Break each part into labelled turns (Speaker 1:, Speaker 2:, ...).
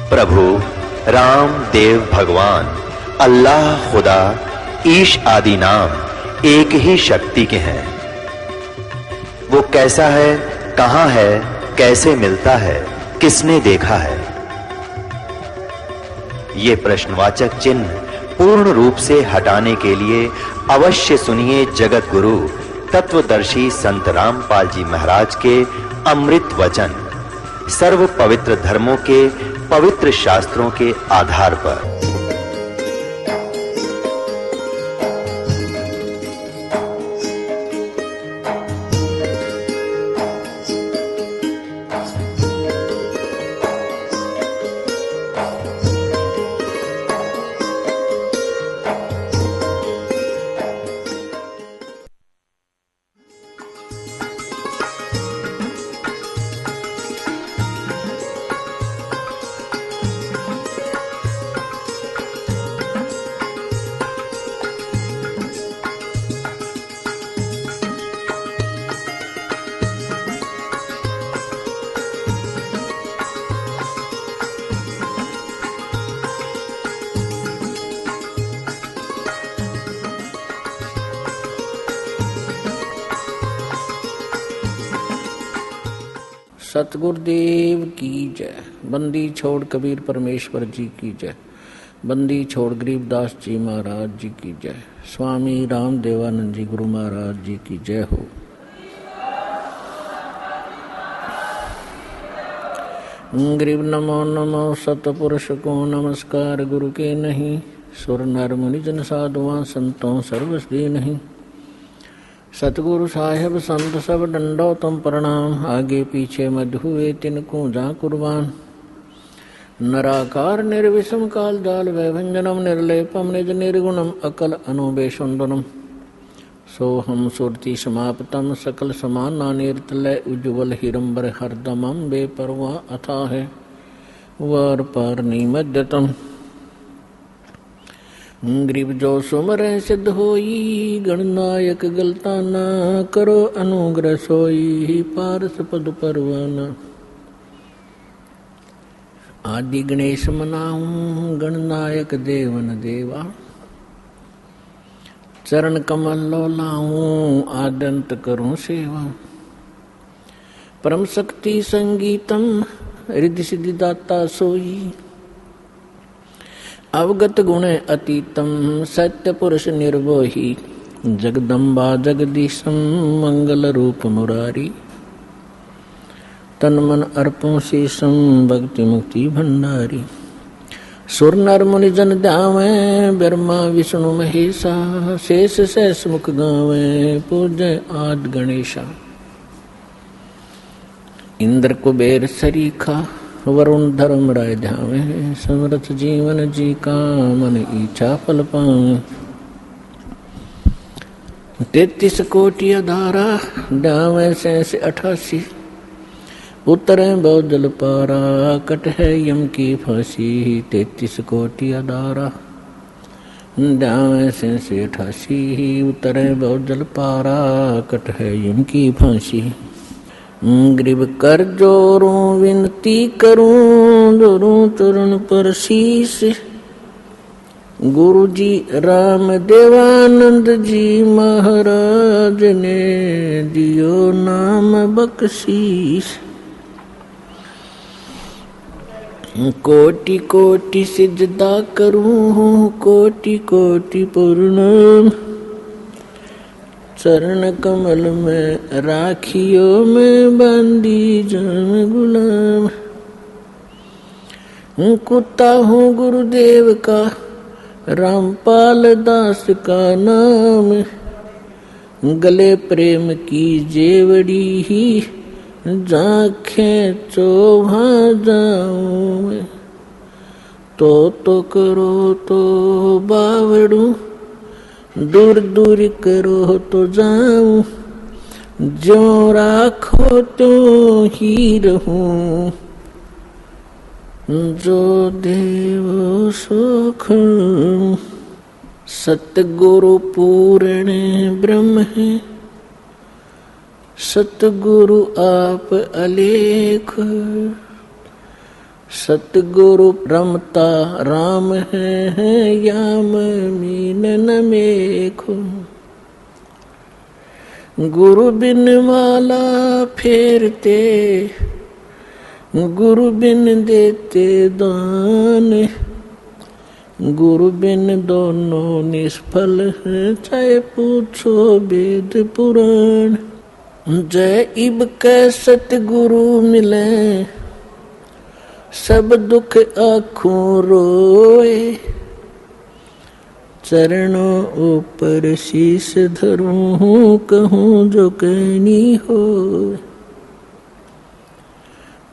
Speaker 1: प्रभु राम देव भगवान अल्लाह खुदा ईश आदि नाम एक ही शक्ति के हैं। वो कैसा है, कहां है, कैसे मिलता है, किसने देखा है? ये प्रश्नवाचक चिन्ह पूर्ण रूप से हटाने के लिए अवश्य सुनिए जगत गुरु तत्वदर्शी संत रामपाल जी महाराज के अमृत वचन, सर्व पवित्र धर्मों के पवित्र शास्त्रों के आधार पर।
Speaker 2: सतगुरुदेव की जय। बंदी छोड़ कबीर परमेश्वर जी की जय। बंदी छोड़ गरीबदास जी महाराज जी की जय। स्वामी राम देवानंद जी गुरु महाराज जी की जय हो। गरीब नमो नमो सतपुरुष को नमस्कार गुरु के नहीं। सुर नर मुनि जन साधुआं संतों सर्वस्दी नहीं। सतगुरु साहेब संत सब डंडो तुम प्रणाम। आगे पीछे मध्य हुए तिनको जा कुर्बान। नराकार निर्विषम काल जाल वैभंजनम निर्लेपम निज निर्गुणम अकल अनुबेशुंदनम। सोहम सुरति समाप्तम सकल समाना निर्तलय उज्ज्वल हिरंबर हरदमम बेपरवा अथा है वर पर निमद्यतम। गरीब जो सुमर सिद्ध होई गणनायक गलता ना करो अनुग्रह सोई पारस पद परवाना। आदि गणेश मनाऊं गणनायक देवन देवा। चरण कमल लो लाऊं आदंत करूं सेवा। परम शक्ति संगीतम रिद्धि सिद्धि दाता सोई। अवगत गुण अतीतम सत्य पुरुष निर्वोही। जगदम्बा जगदीशम मंगल रूप मुरारी। तन मन अर्पों शीशम भक्ति मुक्ति भंडारी। सुर नर मुनि जन ध्यावे ब्रह्मा विष्णु महेशा। शेष शेष मुख गावे पूजय आद गणेशा। इंद्र कुबेर सरीखा वरुण धर्म राय ध्यावे। समर्थ जीवन जी का मन इच्छा फल पावे। 33 कोटि अधारा ध्यावे 88। उतरे बहुत जल पारा कट है यम की फांसी। 33 कोटि अधारा ध्यावे 88। उतरे बहुत जल पारा कट है यम की फांसी। गरीब कर जोरूं विनती करूं जोरूं चरण पर शीश। गुरु जी राम देवानंद जी महाराज ने दियो नाम बख्शीश। कोटि कोटि सिजदा करूं कोटि कोटि प्रणाम। चरण कमल में राखियो में बंदी जाम गुलाम। कुत्ता हूँ गुरुदेव का रामपाल दास का नाम। गले प्रेम की जेवड़ी ही जाखें चोभा जाऊं। तो करो तो बावड़ू दूर दूर करो तो जाऊं। जो राखो तो ही रहूं। जो देव सुख सतगुरु पूर्ण ब्रह्म है। सतगुरु आप अलेख सतगुरु रमता राम है याम मीन न मेखो। गुरु बिन माला फेरते, गुरु बिन देते दान। गुरु बिन दोनों निष्फल है, चाहे पूछो वेद पुराण। जय इब कै सतगुरु मिले, सब दुख आँखों रोए। चरणों ऊपर शीश धरूं, कहूँ जो कहनी हो।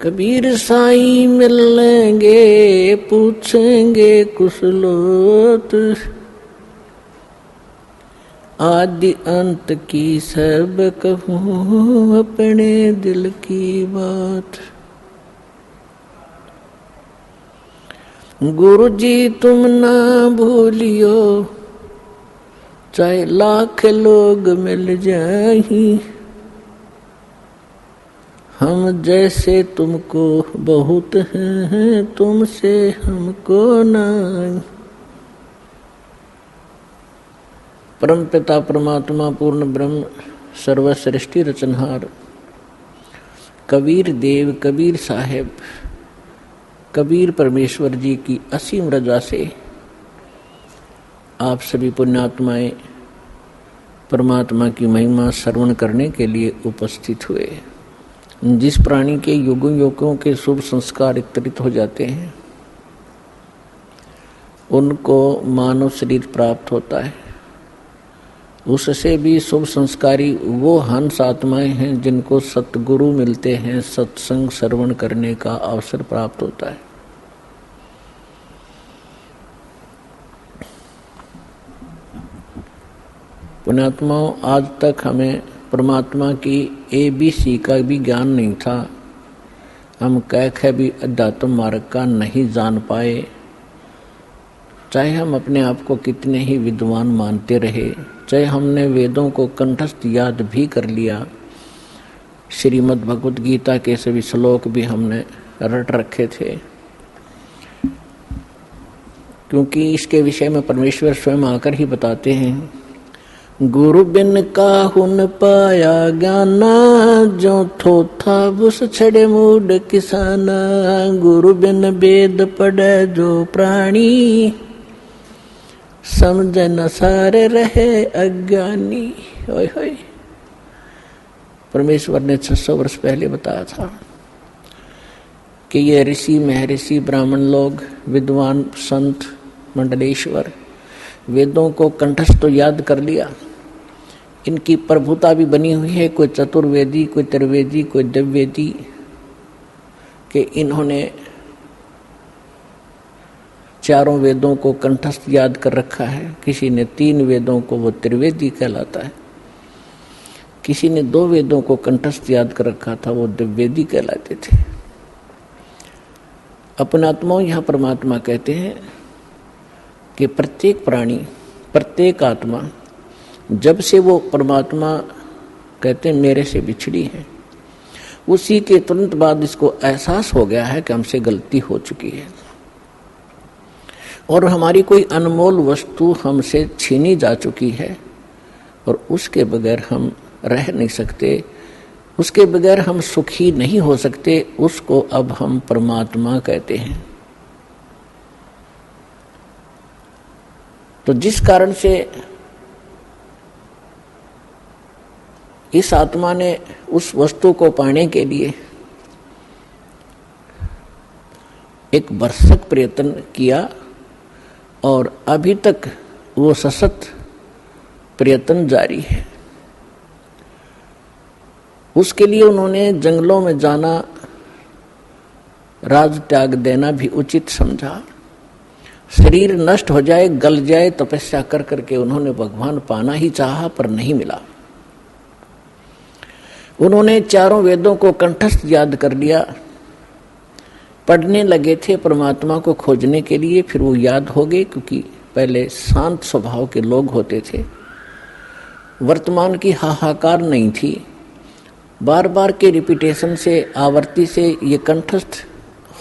Speaker 2: कबीर साईं मिलेंगे, पूछेंगे कुशलोत। आदि अंत की सब कहूँ, अपने दिल की बात। गुरु जी तुम ना भूलियो, चाहे लाख लोग मिल जाएं। हम जैसे तुमको बहुत हैं, तुमसे हमको नहीं। परम पिता परमात्मा पूर्ण ब्रह्म सर्वसृष्टि रचनहार कबीर देव कबीर साहेब कबीर परमेश्वर जी की असीम रजा से आप सभी पुण्यात्माएं परमात्मा की महिमा श्रवण करने के लिए उपस्थित हुए। जिस प्राणी के युगों युगों के शुभ संस्कार एकत्रित हो जाते हैं, उनको मानव शरीर प्राप्त होता है। उससे भी शुभ संस्कारी वो हंस आत्माएं हैं जिनको सतगुरु मिलते हैं, सत्संग श्रवण करने का अवसर प्राप्त होता है। पुण्यात्माओं, आज तक हमें परमात्मा की ABC का भी ज्ञान नहीं था। हम कह भी अध्यात्म मार्ग का नहीं जान पाए, चाहे हम अपने आप को कितने ही विद्वान मानते रहे, चाहे हमने वेदों को कंठस्थ याद भी कर लिया, श्रीमद् भगवद गीता के सभी श्लोक भी हमने रट रखे थे, क्योंकि इसके विषय में परमेश्वर स्वयं आकर ही बताते हैं। गुरु बिन काहुन पाया ज्ञाना, जो थोथा बुस छड़े मूड किसाना। गुरु बिन वेद पढ़े जो प्राणी, समझ न सारे रहे अज्ञानी। ओए होए, परमेश्वर ने 600 वर्ष पहले बताया था कि ये ऋषि महर्षि ब्राह्मण लोग, विद्वान संत मंडलेश्वर वेदों को कंठस्थ तो याद कर लिया, इनकी प्रभुता भी बनी हुई है। कोई चतुर्वेदी, कोई त्रिवेदी, कोई दिव्यवेदी के इन्होंने चारों वेदों को कंठस्थ याद कर रखा है। किसी ने 3 वेदों को, वो त्रिवेदी कहलाता है। किसी ने 2 वेदों को कंठस्थ याद कर रखा था, वो दिव्यवेदी कहलाते थे। अपने आत्माओं, यह परमात्मा कहते हैं कि प्रत्येक प्राणी, प्रत्येक आत्मा, जब से वो परमात्मा कहते हैं मेरे से बिछड़ी है, उसी के तुरंत बाद इसको एहसास हो गया है कि हमसे गलती हो चुकी है और हमारी कोई अनमोल वस्तु हमसे छीनी जा चुकी है और उसके बगैर हम रह नहीं सकते, उसके बगैर हम सुखी नहीं हो सकते। उसको अब हम परमात्मा कहते हैं। तो जिस कारण से इस आत्मा ने उस वस्तु को पाने के लिए एक भरसक प्रयत्न किया और अभी तक वो सशक्त प्रयत्न जारी है। उसके लिए उन्होंने जंगलों में जाना, राज त्याग देना भी उचित समझा। शरीर नष्ट हो जाए, गल जाए, तपस्या कर करके उन्होंने भगवान पाना ही चाहा, पर नहीं मिला। उन्होंने चारों वेदों को कंठस्थ याद कर लिया, पढ़ने लगे थे परमात्मा को खोजने के लिए। फिर वो याद हो गए, क्योंकि पहले शांत स्वभाव के लोग होते थे, वर्तमान की हाहाकार नहीं थी। बार बार के रिपीटेशन से, आवर्ती से ये कंठस्थ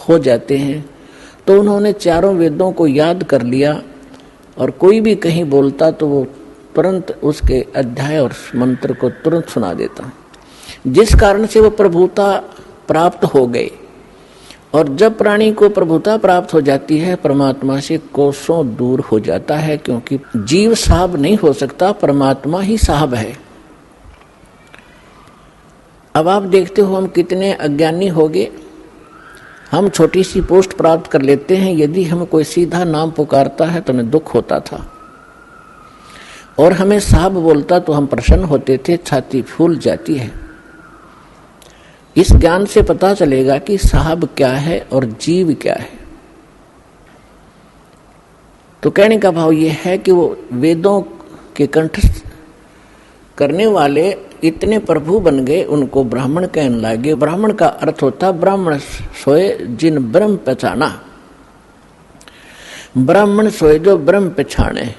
Speaker 2: हो जाते हैं। तो उन्होंने चारों वेदों को याद कर लिया और कोई भी कहीं बोलता तो वो तुरंत उसके अध्याय और मंत्र को तुरंत सुना देता, जिस कारण से वो प्रभुता प्राप्त हो गए। और जब प्राणी को प्रभुता प्राप्त हो जाती है, परमात्मा से कोसों दूर हो जाता है, क्योंकि जीव साहब नहीं हो सकता, परमात्मा ही साहब है। अब आप देखते हो हम कितने अज्ञानी हो गए। हम छोटी सी पोस्ट प्राप्त कर लेते हैं, यदि हम कोई सीधा नाम पुकारता है तो हमें दुख होता था, और हमें साहब बोलता तो हम प्रसन्न होते थे, छाती फूल जाती है। इस ज्ञान से पता चलेगा कि साहब क्या है और जीव क्या है। तो कहने का भाव यह है कि वो वेदों के कंठस्थ करने वाले इतने प्रभु बन गए, उनको ब्राह्मण कहने लगे। ब्राह्मण का अर्थ होता ब्राह्मण सोए जिन ब्रह्म पहचाना। ब्राह्मण सोए जो ब्रह्म पहचाने,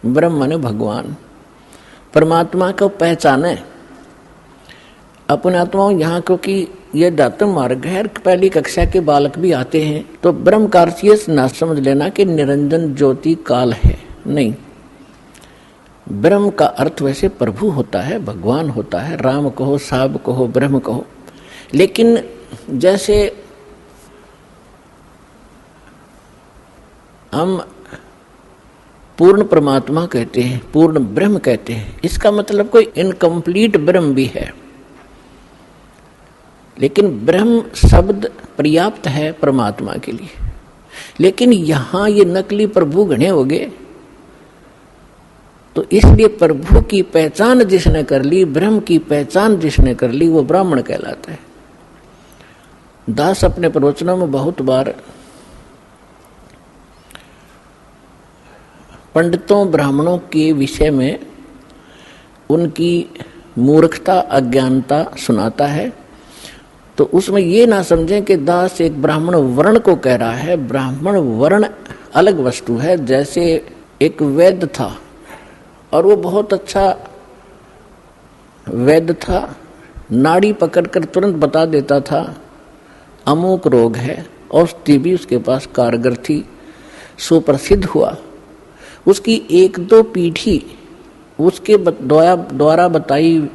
Speaker 2: ब्रह्म माने भगवान, परमात्मा को पहचाने अपने आत्माओं। यहाँ क्योंकि ये दातम मार्ग है, पहली कक्षा के बालक भी आते हैं, तो ब्रह्म का अर्थ ये ना समझ लेना कि निरंजन ज्योति काल है, नहीं। ब्रह्म का अर्थ वैसे प्रभु होता है, भगवान होता है, राम कहो, साब कहो, ब्रह्म कहो। लेकिन जैसे हम पूर्ण परमात्मा कहते हैं, पूर्ण ब्रह्म कहते हैं, इसका मतलब कोई इनकम्प्लीट ब्रह्म भी है। लेकिन ब्रह्म शब्द पर्याप्त है परमात्मा के लिए। लेकिन यहां ये नकली प्रभु घने हो गए, तो इसलिए प्रभु की पहचान जिसने कर ली, ब्रह्म की पहचान जिसने कर ली, वो ब्राह्मण कहलाता है। दास अपने प्रवचनों में बहुत बार पंडितों ब्राह्मणों के विषय में उनकी मूर्खता अज्ञानता सुनाता है। तो उसमें ये ना समझें कि दास एक ब्राह्मण वर्ण को कह रहा है। ब्राह्मण वर्ण अलग वस्तु है। जैसे एक वैद्य था और वो बहुत अच्छा वैद्य था, नाड़ी पकड़कर तुरंत बता देता था अमुक रोग है, औषधि भी उसके पास कारगर थी, सुप्रसिद्ध हुआ। उसकी एक दो पीढ़ी उसके द्वारा बताई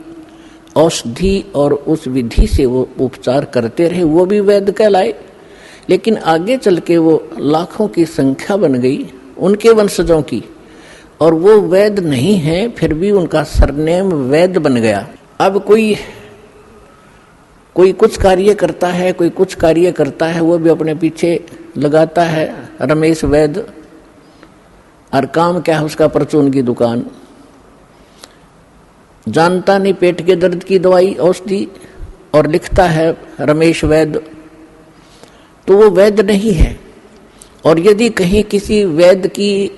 Speaker 2: औषधि और उस विधि से वो उपचार करते रहे, वो भी वैद्य कहलाए। लेकिन आगे चल के वो लाखों की संख्या बन गई उनके वंशजों की, और वो वैद्य नहीं है, फिर भी उनका सरनेम वैद्य बन गया। अब कोई कुछ कार्य करता है, कोई कुछ कार्य करता है, वो भी अपने पीछे लगाता है रमेश वैद्य, और काम क्या है उसका, परचून की दुकान। जानता नहीं पेट के दर्द की दवाई औषधि, और लिखता है रमेश वैद्य, तो वो वैद्य नहीं है। और यदि कहीं किसी वैद्य की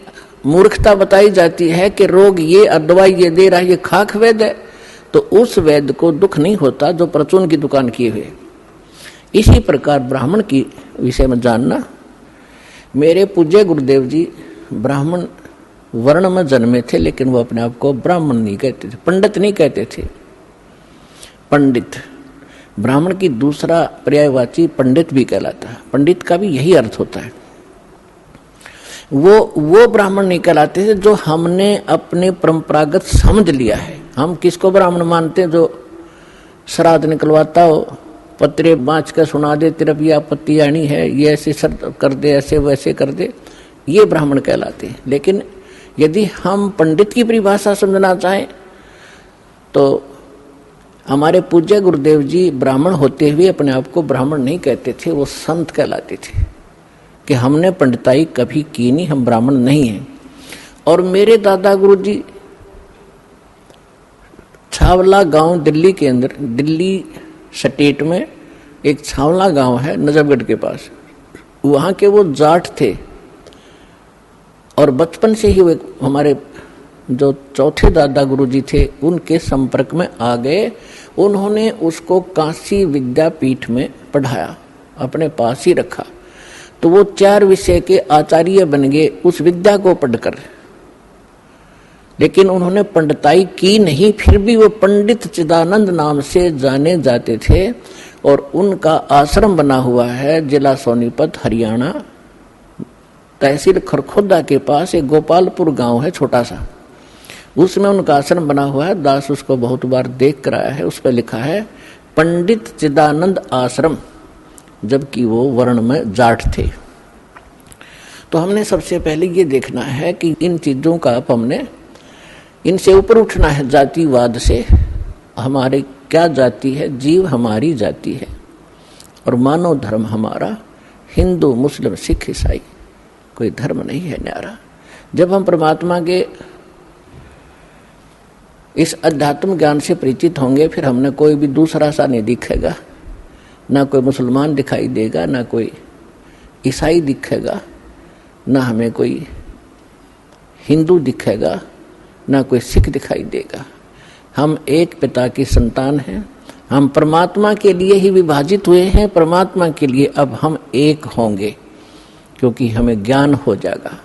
Speaker 2: मूर्खता बताई जाती है कि रोग ये और दवाई ये दे रहा है, ये खाक वैद्य है, तो उस वैद्य को दुख नहीं होता जो परचून की दुकान किए हुए। इसी प्रकार ब्राह्मण की विषय में जानना। मेरे पूज्य गुरुदेव जी ब्राह्मण वर्ण में जन्मे थे, लेकिन वो अपने आप को ब्राह्मण नहीं कहते थे, पंडित नहीं कहते थे। पंडित ब्राह्मण की दूसरा पर्यायवाची पंडित भी कहलाता है। पंडित का भी यही अर्थ होता है। वो ब्राह्मण नहीं कहलाते थे जो हमने अपने परंपरागत समझ लिया है। हम किसको ब्राह्मण मानते हैं? जो श्राद्ध निकलवाता हो, पत्रे बाँच कर सुना दे, तेरा भी आपत्ति आनी है, ये ऐसे कर दे, ऐसे वैसे कर दे, ये ब्राह्मण कहलाते हैं। लेकिन यदि हम पंडित की परिभाषा समझना चाहें तो हमारे पूज्य गुरुदेव जी ब्राह्मण होते हुए अपने आप को ब्राह्मण नहीं कहते थे, वो संत कहलाते थे कि हमने पंडिताई कभी की नहीं, हम ब्राह्मण नहीं हैं। और मेरे दादा गुरु जी छावला गांव दिल्ली के अंदर, दिल्ली स्टेट में एक छावला गांव है नजफगढ़ के पास, वहाँ के वो जाट थे। और बचपन से ही वे हमारे जो चौथे दादा गुरुजी थे उनके संपर्क में आ गए। उन्होंने उसको काशी विद्यापीठ में पढ़ाया, अपने पास ही रखा, तो वो 4 विषय के आचार्य बन गए उस विद्या को पढ़कर। लेकिन उन्होंने पंडिताई की नहीं, फिर भी वो पंडित चिदानंद नाम से जाने जाते थे। और उनका आश्रम बना हुआ है जिला सोनीपत हरियाणा, तहसील खरखोदा के पास एक गोपालपुर गांव है छोटा सा, उसमें उनका आश्रम बना हुआ है। दास उसको बहुत बार देख कर आया है। उस पर लिखा है पंडित चिदानंद आश्रम, जबकि वो वर्ण में जाट थे। तो हमने सबसे पहले ये देखना है कि इन चीजों का हमने इनसे ऊपर उठना है, जातिवाद से। हमारे क्या जाति है? जीव हमारी जाति है और मानव धर्म हमारा हिंदू मुस्लिम सिख ईसाई, कोई धर्म नहीं है न्यारा। जब हम परमात्मा के इस अध्यात्म ज्ञान से परिचित होंगे, फिर हमने कोई भी दूसरा सा नहीं दिखेगा, ना कोई मुसलमान दिखाई देगा, ना कोई ईसाई दिखेगा, ना हमें कोई हिंदू दिखेगा, ना कोई सिख दिखाई देगा। हम एक पिता की संतान हैं, हम परमात्मा के लिए ही विभाजित हुए हैं, परमात्मा के लिए अब हम एक होंगे, क्योंकि हमें ज्ञान हो जाएगा।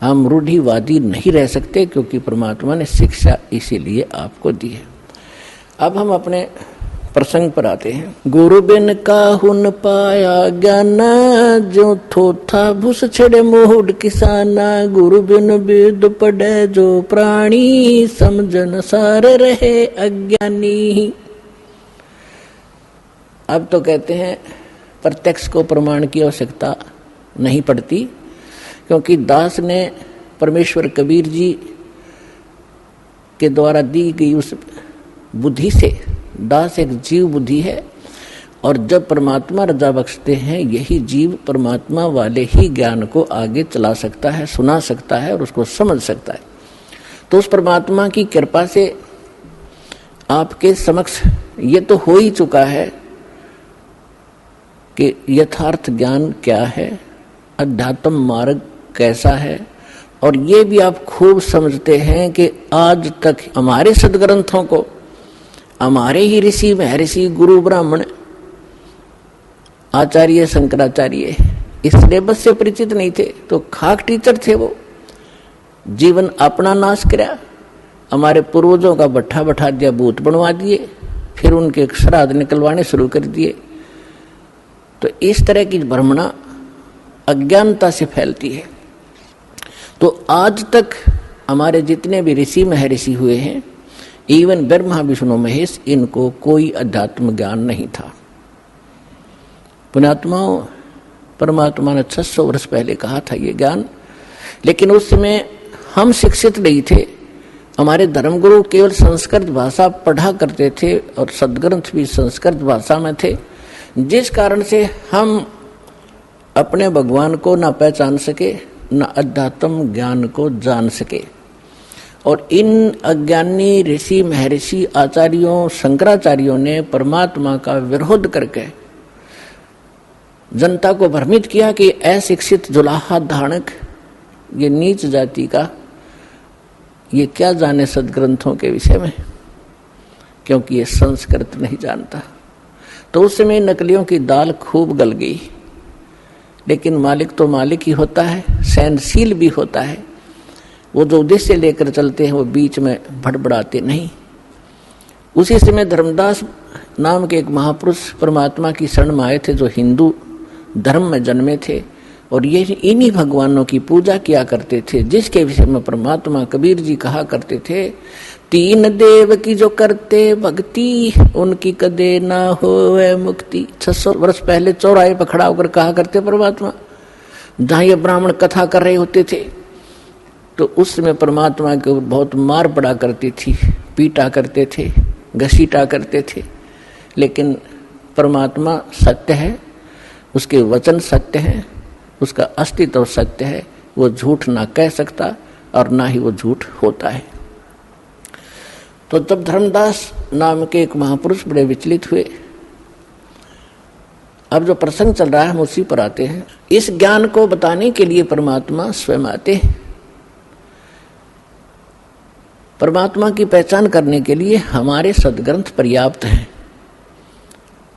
Speaker 2: हम रूढ़िवादी नहीं रह सकते, क्योंकि परमात्मा ने शिक्षा इसीलिए आपको दी है। अब हम अपने प्रसंग पर आते हैं। गुरु बिन काहू न पाया ज्ञान, जो थोथा भूस छड़े मोहड किसाना। गुरु बिन वेद पढ़े जो प्राणी, समझन सार रहे अज्ञानी। अब तो कहते हैं प्रत्यक्ष को प्रमाण की आवश्यकता नहीं पड़ती, क्योंकि दास ने परमेश्वर कबीर जी के द्वारा दी गई उस बुद्धि से, दास एक जीव बुद्धि है, और जब परमात्मा रजा बख्शते हैं, यही जीव परमात्मा वाले ही ज्ञान को आगे चला सकता है, सुना सकता है और उसको समझ सकता है। तो उस परमात्मा की कृपा से आपके समक्ष ये तो हो ही चुका है कि यथार्थ ज्ञान क्या है, अध्यात्म मार्ग कैसा है, और ये भी आप खूब समझते हैं कि आज तक हमारे सदग्रंथों को हमारे ही ऋषि महर्षि गुरु ब्राह्मण आचार्य शंकराचार्य इस सिलेबस से परिचित नहीं थे, तो खाक टीचर थे वो। जीवन अपना नाश कराया, हमारे पूर्वजों का बट्ठा बैठा दिया, भूत बनवा दिए, फिर उनके श्राद्ध निकलवाने शुरू कर दिए। तो इस तरह की भ्रमणा अज्ञानता से फैलती है। तो आज तक हमारे जितने भी ऋषि महर्षि हुए हैं, इवन ब्रह्मा विष्णु महेश, इनको कोई अध्यात्म ज्ञान नहीं था। पुण्यात्माओं, परमात्मा ने 600 वर्ष पहले कहा था ये ज्ञान, लेकिन उस समय हम शिक्षित नहीं थे। हमारे धर्मगुरु केवल संस्कृत भाषा पढ़ा करते थे और सदग्रंथ भी संस्कृत भाषा में थे, जिस कारण से हम अपने भगवान को न पहचान सके, न अध्यात्म ज्ञान को जान सके। और इन अज्ञानी ऋषि महर्षि आचार्यों शंकराचार्यों ने परमात्मा का विरोध करके जनता को भ्रमित किया कि अशिक्षित जुलाहा धारणक, ये नीच जाति का, ये क्या जाने सदग्रंथों के विषय में, क्योंकि ये संस्कृत नहीं जानता। तो उस समय नकलियों की दाल खूब गल गई, लेकिन मालिक तो मालिक ही होता है, सहनशील भी होता है। वो जो उद्देश्य लेकर चलते हैं वो बीच में भड़बड़ाते नहीं। उसी समय धर्मदास नाम के एक महापुरुष परमात्मा की शरण में आए थे, जो हिंदू धर्म में जन्मे थे, और ये इन्हीं भगवानों की पूजा किया करते थे, जिसके विषय में परमात्मा कबीर जी कहा करते थे, तीन देव की जो करते भक्ति, उनकी कदे ना होवे मुक्ति। 600 वर्ष पहले चौराहे पर खड़ा होकर कहा करते परमात्मा, जहाँ ये ब्राह्मण कथा कर रहे होते थे, तो उस समय परमात्मा के ऊपर बहुत मार पड़ा करती थी, पीटा करते थे, घसीटा करते थे। लेकिन परमात्मा सत्य है, उसके वचन सत्य हैं, उसका अस्तित्व सत्य है, वो झूठ ना कह सकता और ना ही वो झूठ होता है। तो तब धर्मदास नाम के एक महापुरुष बड़े विचलित हुए। अब जो प्रसंग चल रहा है हम उसी पर आते हैं। इस ज्ञान को बताने के लिए परमात्मा स्वयं आते हैं। परमात्मा की पहचान करने के लिए हमारे सदग्रंथ पर्याप्त हैं,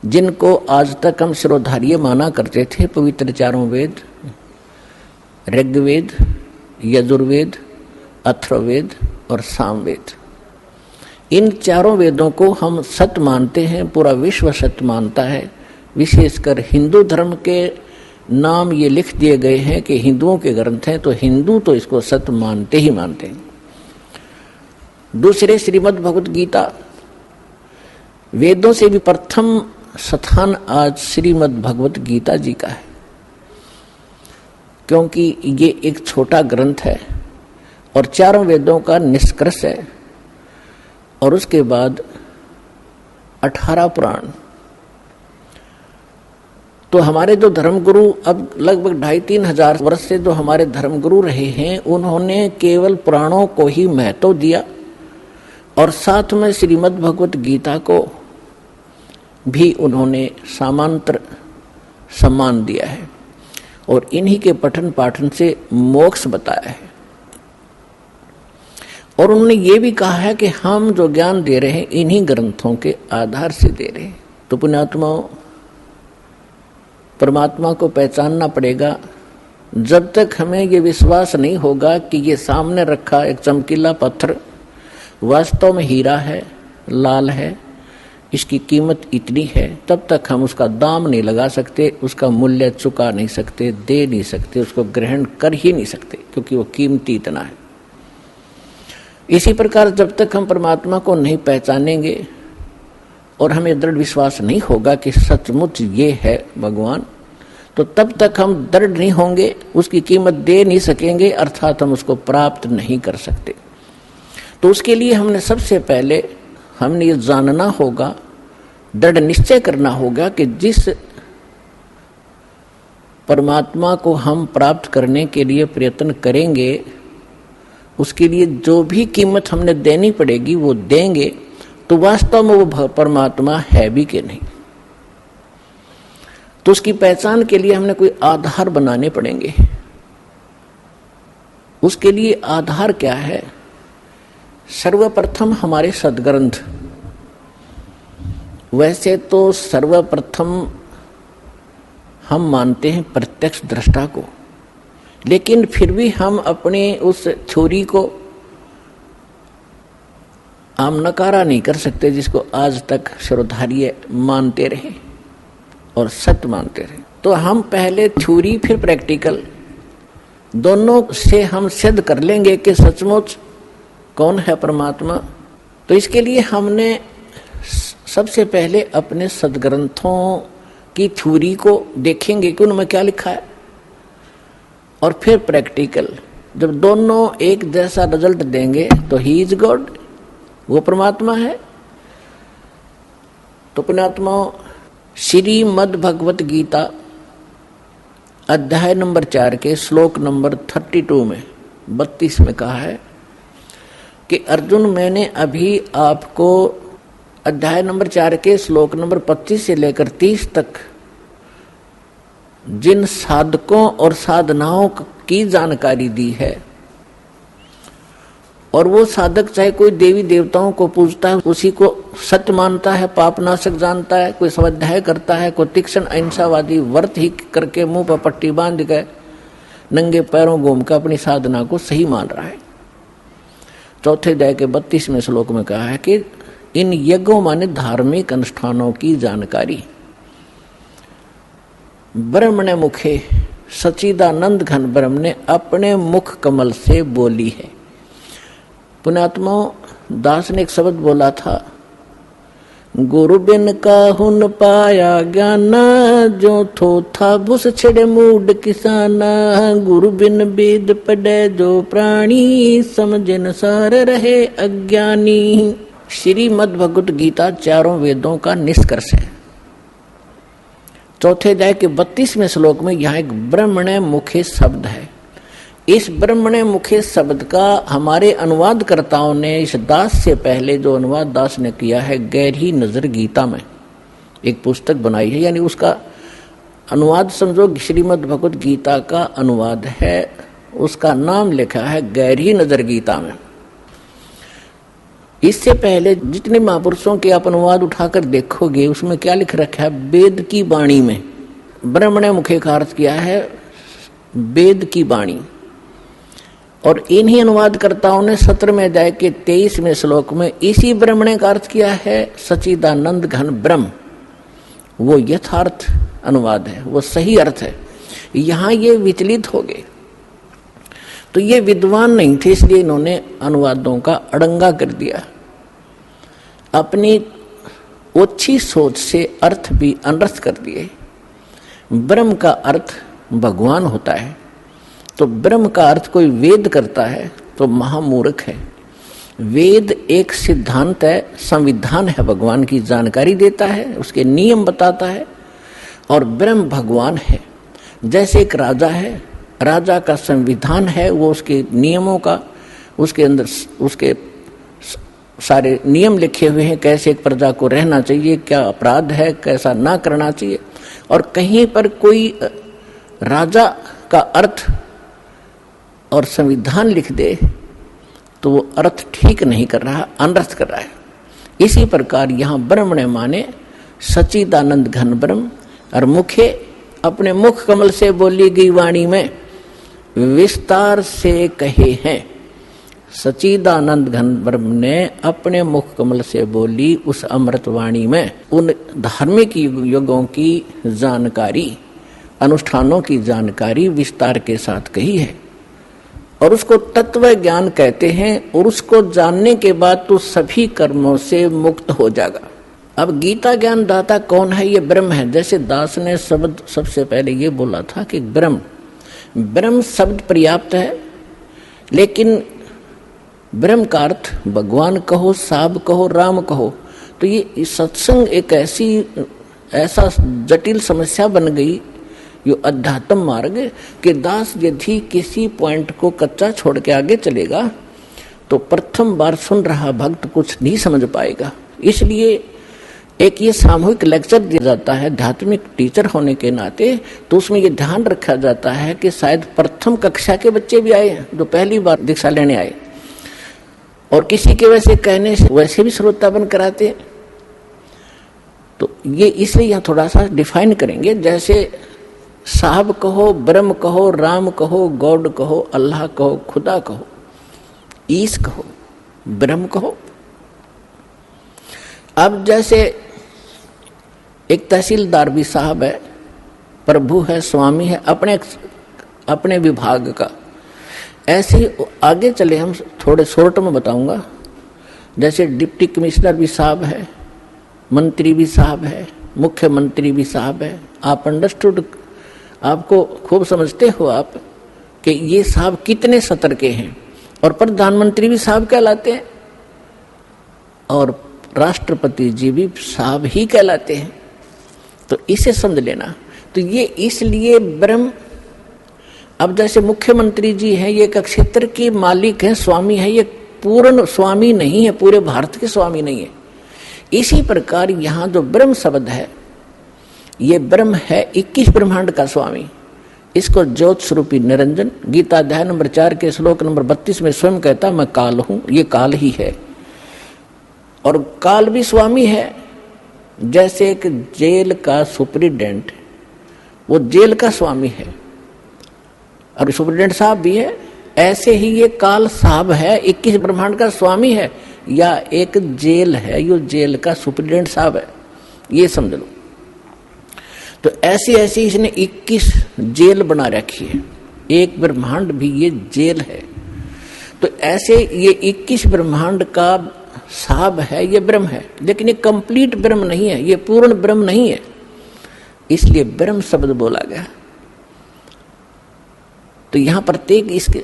Speaker 2: जिनको आज तक हम शिरोधार्य माना करते थे। पवित्र चारों वेद, ऋग्वेद, यजुर्वेद, अथर्ववेद और सामवेद, इन चारों वेदों को हम सत्य मानते हैं, पूरा विश्व सत्य मानता है। विशेषकर हिंदू धर्म के नाम ये लिख दिए गए हैं कि हिंदुओं के ग्रंथ हैं, तो हिंदू तो इसको सत्य मानते ही मानते हैं। दूसरे श्रीमद् भगवत गीता, वेदों से भी प्रथम स्थान आज श्रीमद् भगवत गीता जी का है, क्योंकि ये एक छोटा ग्रंथ है और चारों वेदों का निष्कर्ष है, और उसके बाद 18 पुराण। तो हमारे जो धर्मगुरु अब लगभग 2,500-3 हजार वर्ष से जो हमारे धर्मगुरु रहे हैं, उन्होंने केवल पुराणों को ही महत्व दिया और साथ में श्रीमद् भगवत गीता को भी उन्होंने समांतर सम्मान दिया है और इन्हीं के पठन पाठन से मोक्ष बताया है। और उन्होंने ये भी कहा है कि हम जो ज्ञान दे रहे हैं इन्हीं ग्रंथों के आधार से दे रहे हैं। तो पुण्यात्माओं, परमात्मा को पहचानना पड़ेगा। जब तक हमें ये विश्वास नहीं होगा कि ये सामने रखा एक चमकीला पत्थर वास्तव में हीरा है, लाल है, इसकी कीमत इतनी है, तब तक हम उसका दाम नहीं लगा सकते, उसका मूल्य चुका नहीं सकते, दे नहीं सकते, उसको ग्रहण कर ही नहीं सकते, क्योंकि वो कीमती इतना है। इसी प्रकार जब तक हम परमात्मा को नहीं पहचानेंगे और हमें दृढ़ विश्वास नहीं होगा कि सचमुच ये है भगवान, तो तब तक हम दृढ़ नहीं होंगे, उसकी कीमत दे नहीं सकेंगे, अर्थात हम उसको प्राप्त नहीं कर सकते। तो उसके लिए हमने सबसे पहले हमने ये जानना होगा, दृढ़ निश्चय करना होगा कि जिस परमात्मा को हम प्राप्त करने के लिए प्रयत्न करेंगे, उसके लिए जो भी कीमत हमने देनी पड़ेगी वो देंगे, तो वास्तव में वो परमात्मा है भी कि नहीं। तो उसकी पहचान के लिए हमने कोई आधार बनाने पड़ेंगे। उसके लिए आधार क्या है? सर्वप्रथम हमारे सद्ग्रंथ। वैसे तो सर्वप्रथम हम मानते हैं प्रत्यक्ष दृष्टा को, लेकिन फिर भी हम अपने उस थ्योरी को हम नकारा नहीं कर सकते, जिसको आज तक श्रोधार्य मानते रहे और सत्य मानते रहे। तो हम पहले थ्योरी फिर प्रैक्टिकल दोनों से हम सिद्ध कर लेंगे कि सचमुच कौन है परमात्मा। तो इसके लिए हमने सबसे पहले अपने सद्ग्रंथों की थ्योरी को देखेंगे कि उनमें क्या लिखा है, और फिर प्रैक्टिकल। जब दोनों एक जैसा रिजल्ट देंगे तो ही इज गॉड, वो परमात्मा है। तो पुण्यात्माओं, श्रीमद् भगवत गीता अध्याय नंबर 4 के श्लोक नंबर 32 में 32 में कहा है कि अर्जुन, मैंने अभी आपको अध्याय नंबर 4 के श्लोक नंबर 25 से लेकर 30 तक जिन साधकों और साधनाओं की जानकारी दी है, और वो साधक चाहे कोई देवी देवताओं को पूजता है, उसी को सत्य मानता है, पापनाशक जानता है, कोई स्वाध्याय करता है, कोई तीक्ष्ण अहिंसावादी व्रत ही करके मुंह पर पट्टी बांध के नंगे पैरों घूम कर अपनी साधना को सही मान रहा है। चौथे अध्याय के 32वें श्लोक में कहा है कि इन यज्ञों माने धार्मिक अनुष्ठानों की जानकारी ब्रह्मणे मुखे सच्चिदानंद घन ब्रह्म ने अपने मुख कमल से बोली है। पुण्यात्माओं, दास ने एक शब्द बोला था, गुरु बिन काहुन पाया ज्ञान, जो थो था भूस छिड़े मूड किसाना, गुरु बिन वेद पढ़े जो प्राणी, समझन सार रहे अज्ञानी। श्रीमद् भगवत गीता चारों वेदों का निष्कर्ष है। चौथे अध्याय के 32वें श्लोक में यहाँ एक ब्रह्मणे मुखे शब्द है। इस ब्रह्मणे मुखे शब्द का हमारे अनुवादकर्ताओं ने इस दास से पहले जो अनुवाद दास ने किया है, गहरी नजर गीता में एक पुस्तक बनाई है, यानी उसका अनुवाद समझो श्रीमद् भगवत गीता का अनुवाद है, उसका नाम लिखा है गहरी नजर गीता में। इससे पहले जितने महापुरुषों के आप अनुवाद उठाकर देखोगे उसमें क्या लिख रखा है, वेद की वाणी में ब्रह्मणे मुखे का अर्थ किया है वेद की वाणी। और इन्हीं अनुवादकर्ताओं ने 17वें अध्याय के 23वें श्लोक में इसी ब्रह्मणे का अर्थ किया है सच्चिदानंद घन ब्रह्म। वो यथार्थ अनुवाद है, वो सही अर्थ है। यहाँ ये विचलित हो गए, तो ये विद्वान नहीं थे, इसलिए इन्होंने अनुवादों का अड़ंगा कर दिया। अपनी ओछी सोच से अर्थ भी अनर्थ कर दिए। ब्रह्म का अर्थ भगवान होता है, तो ब्रह्म का अर्थ कोई वेद करता है तो महामूर्ख है। वेद एक सिद्धांत है, संविधान है, भगवान की जानकारी देता है, उसके नियम बताता है, और ब्रह्म भगवान है। जैसे एक राजा है, राजा का संविधान है, वो उसके नियमों का, उसके अंदर उसके सारे नियम लिखे हुए हैं, कैसे एक प्रजा को रहना चाहिए, क्या अपराध है, कैसा ना करना चाहिए। और कहीं पर कोई राजा का अर्थ और संविधान लिख दे तो वो अर्थ ठीक नहीं कर रहा, अनर्थ कर रहा है। इसी प्रकार यहाँ ब्रह्म ने माने सच्चिदानंद घन ब्रह्म, और मुखे अपने मुख कमल से बोली गई वाणी में विस्तार से कहे हैं। सच्चिदानंद घन ब्रह्म ने अपने मुख कमल से बोली उस अमृत वाणी में उन धार्मिक युगों की जानकारी, अनुष्ठानों की जानकारी विस्तार के साथ कही है, और उसको तत्व ज्ञान कहते हैं। और उसको जानने के बाद तो सभी कर्मों से मुक्त हो जाएगा। अब गीता ज्ञान दाता कौन है? ये ब्रह्म है। जैसे दास ने शब्द सबसे पहले ये बोला था कि ब्रह्म शब्द पर्याप्त है, लेकिन ब्रह्म का अर्थ भगवान कहो, साब कहो, राम कहो, तो ये सत्संग एक ऐसा जटिल समस्या बन गई, यो अध्यात्म मार्ग, कि दास यदि किसी पॉइंट को कच्चा छोड़ के आगे चलेगा तो प्रथम बार सुन रहा भक्त कुछ नहीं समझ पाएगा। इसलिए एक ये सामूहिक लेक्चर दिया जाता है आध्यात्मिक टीचर होने के नाते, तो उसमें ये ध्यान रखा जाता है कि शायद प्रथम कक्षा के बच्चे भी आए जो पहली बार दीक्षा लेने आए, और किसी के वैसे कहने से वैसे भी श्रोता बन कराते हैं। तो ये इसलिए यहाँ थोड़ा सा डिफाइन करेंगे। जैसे साहब कहो, ब्रह्म कहो, राम कहो, गॉड कहो, अल्लाह कहो, खुदा कहो, ईश कहो, ब्रह्म कहो। अब जैसे एक तहसीलदार भी साहब है, प्रभु है, स्वामी है अपने विभाग का। ऐसे ही आगे चले, हम थोड़े शॉर्ट में बताऊंगा। जैसे डिप्टी कमिश्नर भी साहब है, मंत्री भी साहब है, मुख्यमंत्री भी साहब है। आप अंडरस्टूड, आपको खूब समझते हो आप कि ये साहब कितने सतर के हैं। और प्रधानमंत्री भी साहब कहलाते हैं, और राष्ट्रपति जी भी साहब ही कहलाते हैं। तो इसे समझ लेना। तो ये इसलिए ब्रह्म, अब जैसे मुख्यमंत्री जी हैं, ये एक क्षेत्र के मालिक हैं, स्वामी है, ये पूर्ण स्वामी नहीं है, पूरे भारत के स्वामी नहीं है। इसी प्रकार यहाँ जो ब्रह्म शब्द है, ये ब्रह्म है 21 ब्रह्मांड का स्वामी। इसको ज्योत स्वरूपी निरंजन, गीता अध्याय नंबर 4 के श्लोक नंबर 32 में स्वयं कहता, मैं काल हूं, ये काल ही है। और काल भी स्वामी है। जैसे एक जेल का सुप्रिटेंडेंट, वो जेल का स्वामी है, और सुप्रिटेंडेंट साहब भी है, ऐसे ही ये काल साहब है, 21 ब्रह्मांड का स्वामी है, या एक जेल है, यो जेल का सुप्रिटेंडेंट साहब है, ये समझ लो। तो ऐसी ऐसी इसने 21 जेल बना रखी है, एक ब्रह्मांड भी ये जेल है। तो ऐसे ये 21 ब्रह्मांड का साहब है, ये ब्रह्म है, लेकिन ये कंप्लीट ब्रह्म नहीं है, ये पूर्ण ब्रह्म नहीं है, इसलिए ब्रह्म शब्द बोला गया। तो यहां प्रत्येक इसके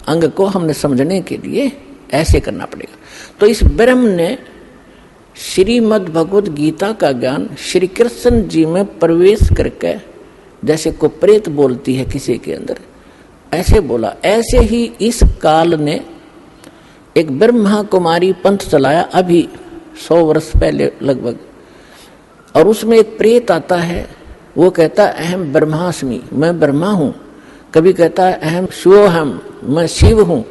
Speaker 2: अंग को हमने समझने के लिए ऐसे करना पड़ेगा। तो इस ब्रह्म ने श्रीमद् भगवद गीता का ज्ञान श्री कृष्ण जी में प्रवेश करके, जैसे को प्रेत बोलती है किसी के अंदर, ऐसे बोला। ऐसे ही इस काल ने एक ब्रह्मा कुमारी पंथ चलाया अभी 100 वर्ष पहले लगभग, और उसमें एक प्रेत आता है, वो कहता अहम ब्रह्मास्मि, मैं ब्रह्मा हूं। कभी कहता है अहम शिवोहम, मैं शिव हूं।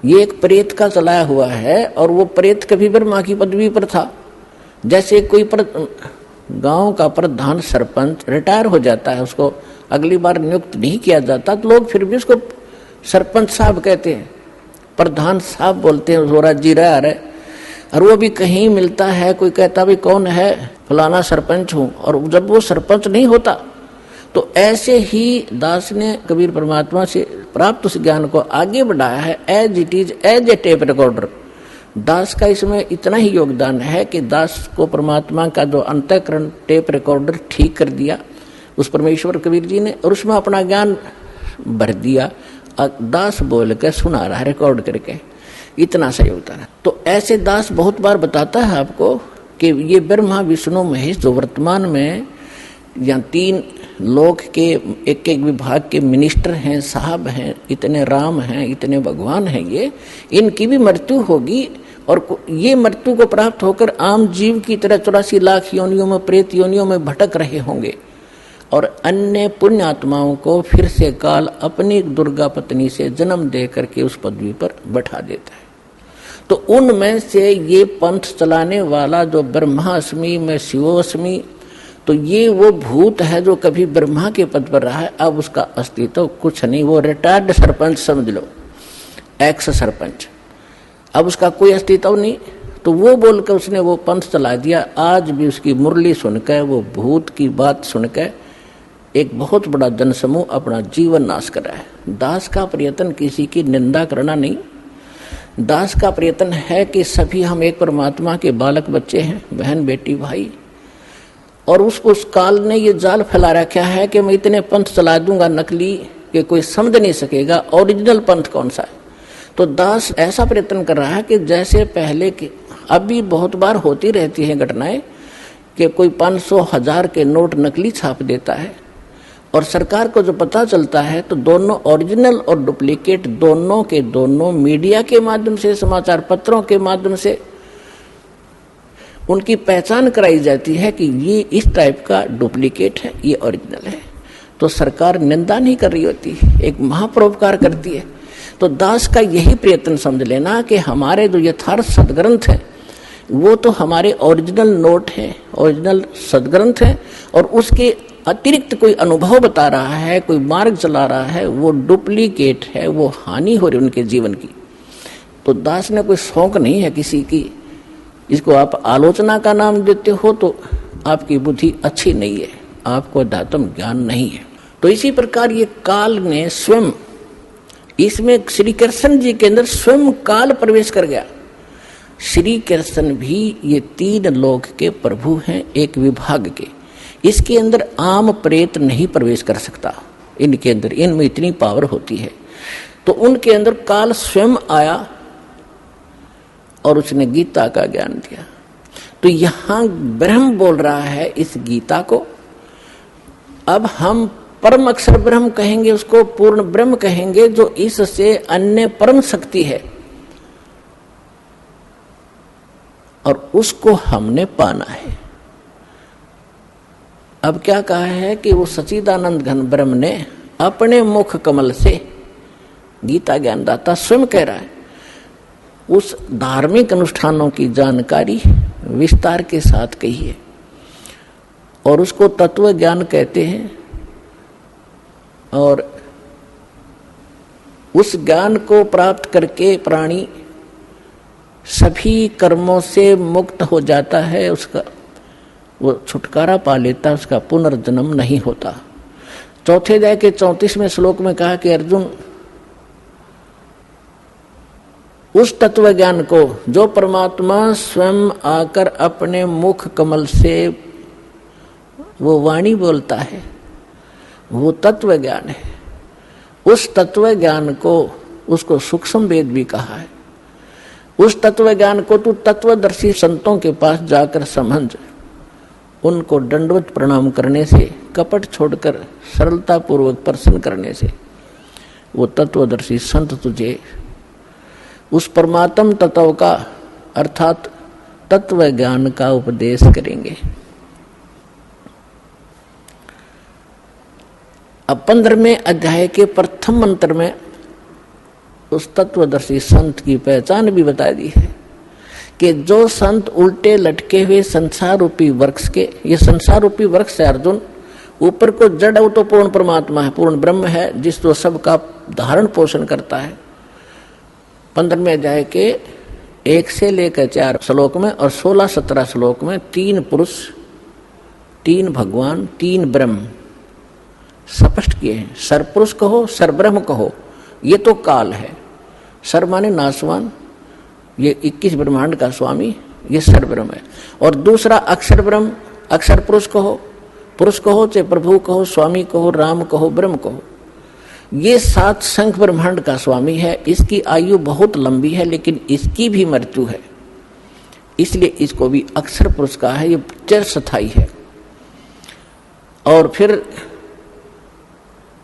Speaker 2: ये एक प्रेत का चलाया हुआ है, और वो प्रेत कभी ब्रह्मा की पदवी पर था। जैसे कोई गांव का प्रधान सरपंच रिटायर हो जाता है, उसको अगली बार नियुक्त नहीं किया जाता, तो लोग फिर भी उसको सरपंच साहब कहते हैं, प्रधान साहब बोलते हैं, वो राज्य रह रहे। और वो भी कहीं मिलता है, कोई कहता भी कौन है, फलाना सरपंच हूं, और जब वो सरपंच नहीं होता तो ऐसे ही दास ने कबीर परमात्मा से प्राप्त उस ज्ञान को आगे बढ़ाया है as it is, as a tape recorder. दास का इसमें इतना ही योगदान है कि दास को परमात्मा का जो अंतःकरण टेप रिकॉर्डर ठीक कर दिया उस परमेश्वर कबीर जी ने, और उसमें अपना ज्ञान भर दिया। दास बोल के सुना रहा है रिकॉर्ड करके, इतना सा योगदान है। तो ऐसे दास बहुत बार बताता है आपको कि ये ब्रह्मा विष्णु महेश जो वर्तमान में या 3 लोक के एक एक विभाग के मिनिस्टर हैं, साहब हैं, इतने राम हैं, इतने भगवान हैं, ये इनकी भी मृत्यु होगी, और ये मृत्यु को प्राप्त होकर आम जीव की तरह 84 लाख योनियों में, प्रेत योनियों में भटक रहे होंगे, और अन्य पुण्य आत्माओं को फिर से काल अपनी दुर्गा पत्नी से जन्म दे करके उस पदवी पर बैठा देता है। तो उनमें से ये पंथ चलाने वाला जो ब्रह्मास्मि में शिवोस्मि, तो ये वो भूत है जो कभी ब्रह्मा के पद पर रहा है, अब उसका अस्तित्व कुछ नहीं, वो रिटायर्ड सरपंच समझ लो, एक्स सरपंच, अब उसका कोई अस्तित्व नहीं। तो वो बोलकर उसने वो पंथ चला दिया। आज भी उसकी मुरली सुनकर, वो भूत की बात सुनकर एक बहुत बड़ा जनसमूह अपना जीवन नाश कर रहा है। दास का प्रयत्न किसी की निंदा करना नहीं, दास का प्रयत्न है कि सभी हम एक परमात्मा के बालक बच्चे हैं, बहन बेटी भाई, और उस काल ने ये जाल फैला रखा है कि मैं इतने पंथ चला दूंगा नकली कि कोई समझ नहीं सकेगा ओरिजिनल पंथ कौन सा है। तो दास ऐसा प्रयत्न कर रहा है कि जैसे पहले के, अभी बहुत बार होती रहती है घटनाएं कि कोई 500,000 के नोट नकली छाप देता है, और सरकार को जो पता चलता है तो दोनों ओरिजिनल और डुप्लीकेट दोनों के दोनों मीडिया के माध्यम से, समाचार पत्रों के माध्यम से उनकी पहचान कराई जाती है कि ये इस टाइप का डुप्लीकेट है, ये ओरिजिनल है। तो सरकार निंदा नहीं कर रही होती, एक महापरोपकार करती है। तो दास का यही प्रयत्न समझ लेना कि हमारे जो यथार्थ सदग्रंथ हैं वो तो हमारे ओरिजिनल नोट हैं, ओरिजिनल सदग्रंथ हैं, और उसके अतिरिक्त कोई अनुभव बता रहा है, कोई मार्ग चला रहा है, वो डुप्लीकेट है, वो हानि हो रही उनके जीवन की। तो दास ने कोई शौक नहीं है किसी की, इसको आप आलोचना का नाम देते हो तो आपकी बुद्धि अच्छी नहीं है, आपको अध्यात्म ज्ञान नहीं है। तो इसी प्रकार ये काल ने स्वयं, इसमें श्री कृष्ण जी के अंदर स्वयं काल प्रवेश कर गया। श्री कृष्ण भी ये 3 लोक के प्रभु हैं, एक विभाग के, इसके अंदर आम प्रेत नहीं प्रवेश कर सकता, इनके अंदर, इनमें इतनी पावर होती है। तो उनके अंदर काल स्वयं आया और उसने गीता का ज्ञान दिया। तो यहां ब्रह्म बोल रहा है इस गीता को, अब हम परम अक्षर ब्रह्म कहेंगे, उसको पूर्ण ब्रह्म कहेंगे, जो इससे अन्य परम शक्ति है, और उसको हमने पाना है। अब क्या कहा है कि वो सच्चिदानंद घन ब्रह्म ने अपने मुख कमल से, गीता ज्ञानदाता स्वयं कह रहा है, उस धार्मिक अनुष्ठानों की जानकारी विस्तार के साथ कही है, और उसको तत्व ज्ञान कहते हैं। और उस ज्ञान को प्राप्त करके प्राणी सभी कर्मों से मुक्त हो जाता है, उसका वो छुटकारा पा लेता, उसका पुनर्जन्म नहीं होता। चौथे अध्याय के 34वें श्लोक में कहा कि अर्जुन, उस तत्व ज्ञान को जो परमात्मा स्वयं आकर अपने मुख कमल से वो वाणी बोलता है, वो तत्व ज्ञान है। उस तत्व ज्ञान को, उसको सूक्ष्म वेद भी कहा है। उस तत्व ज्ञान को तू तत्वदर्शी संतों के पास जाकर समझ, उनको दंडवत प्रणाम करने से, कपट छोड़कर सरलता पूर्वक प्रश्न करने से वो तत्वदर्शी संत तुझे उस परमात्म तत्व का अर्थात तत्व ज्ञान का उपदेश करेंगे। अब 15वें अध्याय के प्रथम मंत्र में उस तत्वदर्शी संत की पहचान भी बता दी है कि जो संत उल्टे लटके हुए संसार रूपी वृक्ष के, ये संसार रूपी वृक्ष है अर्जुन, ऊपर को जड़ वो तो पूर्ण परमात्मा है, पूर्ण ब्रह्म है, जिस तो सबका धारण पोषण करता है। 15वें अध्याय के 1 से लेकर 4 श्लोक में और 16-17 श्लोक में 3 पुरुष तीन भगवान, तीन ब्रह्म स्पष्ट किए हैं। सरपुरुष कहो, सरब्रह्म कहो, ये तो काल है। सर माने नासवान, ये 21 ब्रह्मांड का स्वामी, ये सरब्रह्म है। और दूसरा अक्षर ब्रह्म, अक्षर पुरुष कहो चाहे प्रभु कहो, स्वामी कहो, राम कहो, ब्रह्म कहो, ये 7 संख ब्रह्मांड का स्वामी है। इसकी आयु बहुत लंबी है, लेकिन इसकी भी मृत्यु है, इसलिए इसको भी अक्षर पुरुष कहा है। ये चिरस्थायी है। और फिर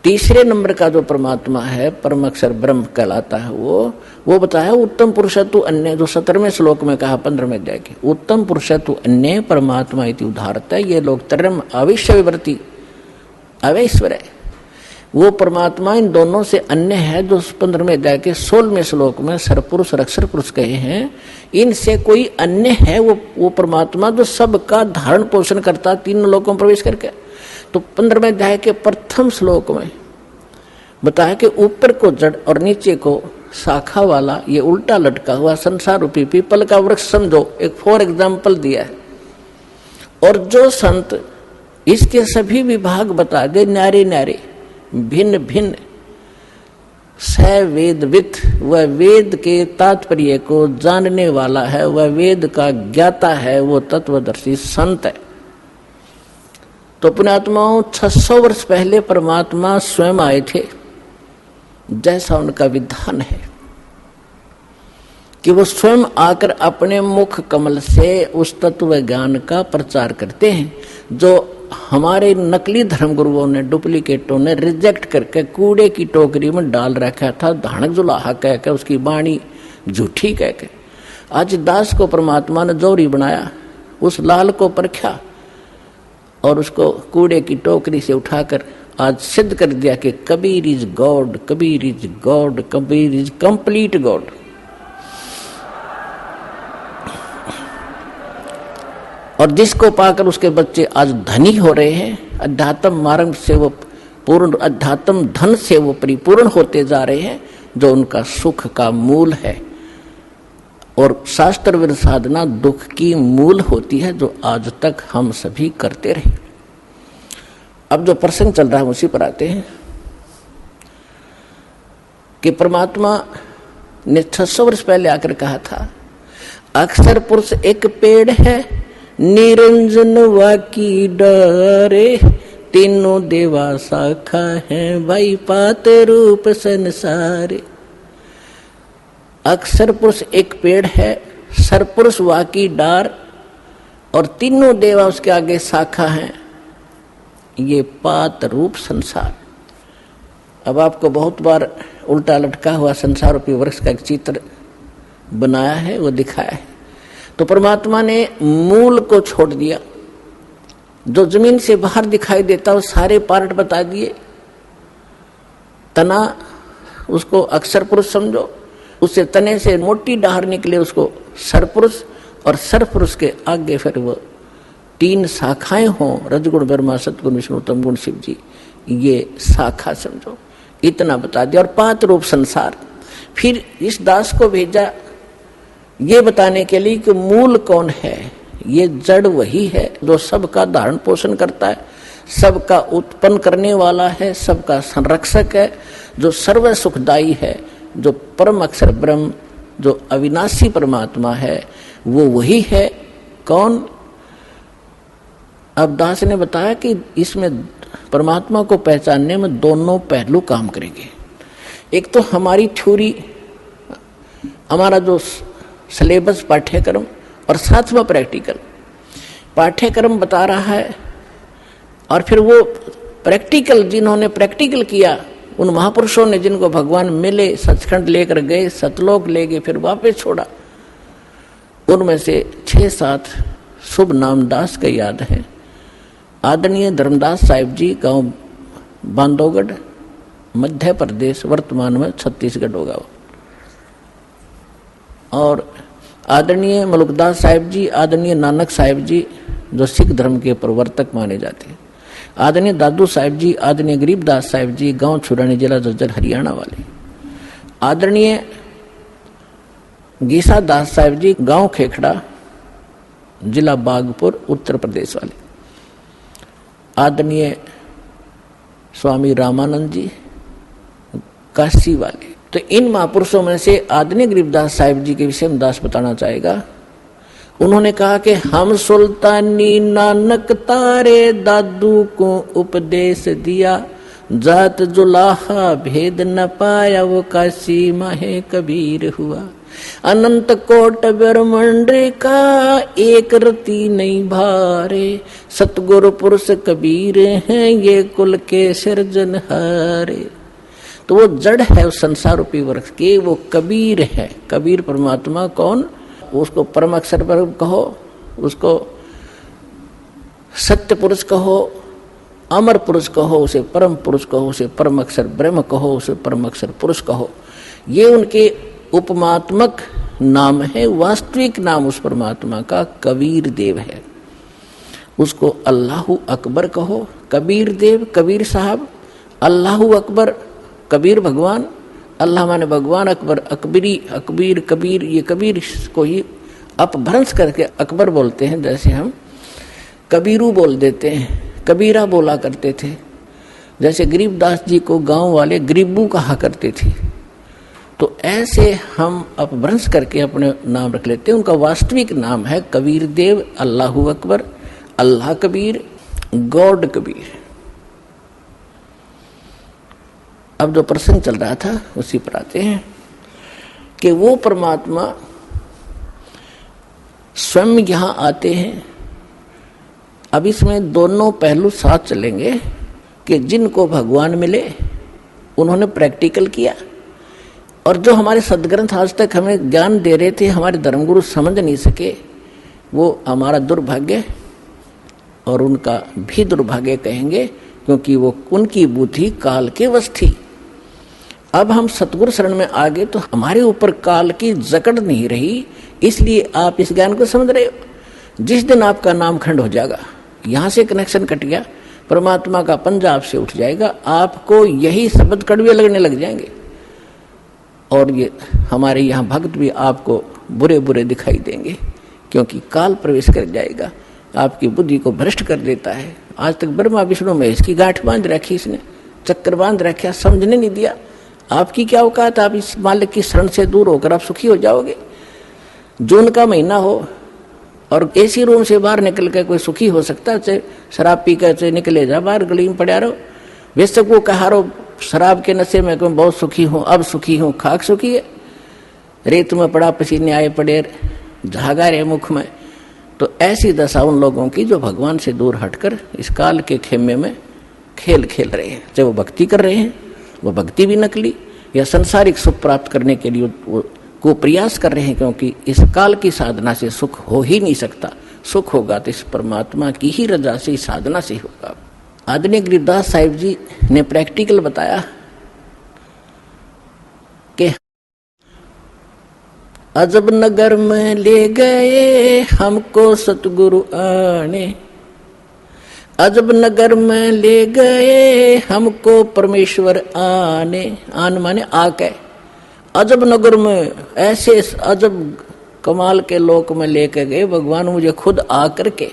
Speaker 2: तीसरे नंबर का जो परमात्मा है, परम अक्षर ब्रह्म कहलाता है, वो बताया उत्तम पुरुषत्व अन्य, जो 17वें श्लोक में कहा 15वें अध्याय के, उत्तम पुरुषत्व अन्य परमात्मा इति उदाहरता है। ये लोग तरम अविश्य विवर्ती अवैश्वर है, वो परमात्मा इन दोनों से अन्य है, जो 15वें अध्याय के 16वें श्लोक में सरपुरुष और अक्षर पुरुष कहे हैं। इनसे कोई अन्य है वो परमात्मा जो सबका धारण पोषण करता, तीनों लोकों में प्रवेश करके। तो 15वें अध्याय के प्रथम श्लोक में बताया कि ऊपर को जड़ और नीचे को शाखा वाला ये उल्टा लटका हुआ संसार रूपी पीपल का वृक्ष समझो, एक फॉर एग्जाम्पल दिया है। और जो संत इसके सभी विभाग बता दे, न्यारे न्यारे, भिन्न भिन्न, स वेदविद, वह वेद के तात्पर्य को जानने वाला है, वह वेद का ज्ञाता है, वो तत्वदर्शी संत है। तो पुण्यात्माओं, 600 वर्ष पहले परमात्मा स्वयं आए थे, जैसा उनका विधान है कि वो स्वयं आकर अपने मुख कमल से उस तत्व ज्ञान का प्रचार करते हैं, जो हमारे नकली धर्मगुरुओं ने, डुप्लीकेटों ने रिजेक्ट करके कूड़े की टोकरी में डाल रखा था, धानक जुलाहा कह के, उसकी बाणी झूठी कह के। आज दास को परमात्मा ने जोरी बनाया, उस लाल को परखा और उसको कूड़े की टोकरी से उठाकर आज सिद्ध कर दिया कि Kabir is God, Kabir is God, Kabir is complete God. और जिसको पाकर उसके बच्चे आज धनी हो रहे हैं, अध्यात्म मार्ग से वो पूर्ण, अध्यात्म धन से वो परिपूर्ण होते जा रहे हैं, जो उनका सुख का मूल है। और शास्त्र विद साधना दुख की मूल होती है, जो आज तक हम सभी करते रहे। अब जो प्रसंग चल रहा है उसी पर आते हैं कि परमात्मा ने 600 वर्ष पहले आकर कहा था, अक्षर पुरुष एक पेड़ है, निरंजन वाकी डरे, तीनों देवा शाखा है, भाई पात रूप संसारे। अक्षर पुरुष एक पेड़ है, सरपुरुष वाकी डार, और तीनों देवा उसके आगे शाखा हैं, ये पात रूप संसार। अब आपको बहुत बार उल्टा लटका हुआ संसार रूपी वृक्ष का एक चित्र बनाया है, वो दिखाया है। तो परमात्मा ने मूल को छोड़ दिया, जो जमीन से बाहर दिखाई देता वो सारे पार्ट बता दिए। तना उसको अक्षर पुरुष समझो, उससे तने से मोटी डाहर निकले उसको सरपुरुष, और सरपुरुष के आगे फिर वो 3 शाखाएं हों, रजगुण ब्रह्मा, सतगुण विष्णु, तमगुण शिव जी, ये शाखा समझो, इतना बता दिया। और 5 रूप संसार। फिर इस दास को भेजा ये बताने के लिए कि मूल कौन है। ये जड़ वही है जो सबका धारण पोषण करता है, सबका उत्पन्न करने वाला है, सबका संरक्षक है, जो सर्व सुखदायी है, जो परम अक्षर ब्रह्म, जो अविनाशी परमात्मा है, वो वही है। कौन? अब दास ने बताया कि इसमें परमात्मा को पहचानने में दोनों पहलू काम करेंगे। एक तो हमारी थ्योरी, हमारा जो सिलेबस पाठ्यक्रम, और साथ में प्रैक्टिकल। पाठ्यक्रम बता रहा है और फिर वो प्रैक्टिकल, जिन्होंने प्रैक्टिकल किया, उन महापुरुषों ने जिनको भगवान मिले, सचखंड लेकर गए, सतलोक ले गए, फिर वापस छोड़ा, उनमें से 6-7 शुभ नाम दास का याद है। आदरणीय धर्मदास साहिब जी, गांव बांधवगढ़, मध्य प्रदेश, वर्तमान में छत्तीसगढ़ होगा। और आदरणीय मलुकदास साहिब जी, आदरणीय नानक साहिब जी, जो सिख धर्म के प्रवर्तक माने जाते हैं, आदरणीय दादू साहिब जी, आदरणीय गरीबदास साहिब जी, गांव छुरानी, जिला झज्जर, हरियाणा वाले, आदरणीय गीसा दास साहिब जी, गांव खेखड़ा, जिला बागपुर, उत्तर प्रदेश वाले, आदरणीय स्वामी रामानंद जी काशी वाले। तो इन महापुरुषों में से आदरणीय गरीबदास साहिब जी के विषय में दास बताना चाहेगा। उन्होंने कहा कि हम सुल्तानी नानक तारे दादू को उपदेश दिया, जात जुलाहा भेद न पाया वो काशी माहे कबीर हुआ। अनंत कोट ब्रह्मांड का एक रति नहीं भारे, सतगुरु पुरुष कबीर हैं ये कुल के सिरजनहारे। तो वो जड़ है उस संसार रूपी वृक्ष के, वो कबीर है। कबीर परमात्मा कौन? उसको परम अक्षर पर कहो, उसको सत्य पुरुष कहो, अमर पुरुष कहो, उसे परम पुरुष कहो, उसे परम अक्षर ब्रह्म कहो, उसे परम अक्षर पुरुष कहो। ये उनके उपमात्मक नाम है। वास्तविक नाम उस परमात्मा का कबीर देव है। उसको अल्लाहु अकबर कहो, कबीर देव, कबीर साहब, अल्लाहु अकबर, कबीर भगवान, अल्लाह माने भगवान, अकबर अकबरी, अकबीर कबीर, ये कबीर को ही अपभ्रंश करके अकबर बोलते हैं। जैसे हम कबीरू बोल देते हैं, कबीरा बोला करते थे। जैसे गरीबदास जी को गांव वाले गरीबू कहा करते थे। तो ऐसे हम अपभ्रंश करके अपने नाम रख लेते हैं। उनका वास्तविक नाम है कबीर देव, अल्लाहु अकबर, अल्लाह कबीर, गॉड कबीर। अब जो प्रसंग चल रहा था उसी पर आते हैं कि वो परमात्मा स्वयं यहां आते हैं। अब इसमें दोनों पहलू साथ चलेंगे कि जिनको भगवान मिले उन्होंने प्रैक्टिकल किया, और जो हमारे सदग्रंथ आज तक हमें ज्ञान दे रहे थे, हमारे धर्मगुरु समझ नहीं सके, वो हमारा दुर्भाग्य और उनका भी दुर्भाग्य कहेंगे, क्योंकि वो उनकी बुद्धि काल के वश थी। अब हम सतगुरु शरण में आ गए तो हमारे ऊपर काल की जकड़ नहीं रही, इसलिए आप इस ज्ञान को समझ रहे हो। जिस दिन आपका नाम खंड हो जाएगा, यहाँ से कनेक्शन कट गया, परमात्मा का पंजा आपसे उठ जाएगा, आपको यही शब्द कड़वे लगने लग जाएंगे, और ये हमारे यहाँ भक्त भी आपको बुरे बुरे दिखाई देंगे, क्योंकि काल प्रवेश कर जाएगा, आपकी बुद्धि को भ्रष्ट कर देता है। आज तक ब्रह्मा विष्णु महेश की गांठ बांध रखी, इसने चक्कर बांध रखा, समझने नहीं दिया। आपकी क्या औकात, आप इस मालिक की शरण से दूर होकर आप सुखी हो जाओगे। जून का महीना हो और एसी रूम से बाहर निकल कर कोई सुखी हो सकता है? शराब पी कर निकले जा बाहर, गली में पड़ा रहो, बेशक वो कहा रहो शराब के नशे में मैं बहुत सुखी हूँ, अब सुखी हूँ, खाक सुखी है, रेत में पड़ा पसीने आए पड़े, झागा रहे मुख में। तो ऐसी दशा उन लोगों की जो भगवान से दूर हटकर इस काल के खेमे में खेल खेल रहे हैं। जब वो भक्ति कर रहे हैं, वो भक्ति भी नकली, या संसारिक सुख प्राप्त करने के लिए को प्रयास कर रहे हैं, क्योंकि इस काल की साधना से सुख हो ही नहीं सकता। सुख होगा तो इस परमात्मा की ही रजा से, साधना से होगा। आदरणीय गरीबदास साहिब जी ने प्रैक्टिकल बताया कि अजब नगर में ले गए हमको सतगुरु आने, अजब नगर में ले गए हमको परमेश्वर आने। आन माने आके, अजब नगर में ऐसे अजब कमाल के लोक में लेके गए भगवान मुझे खुद आकर के,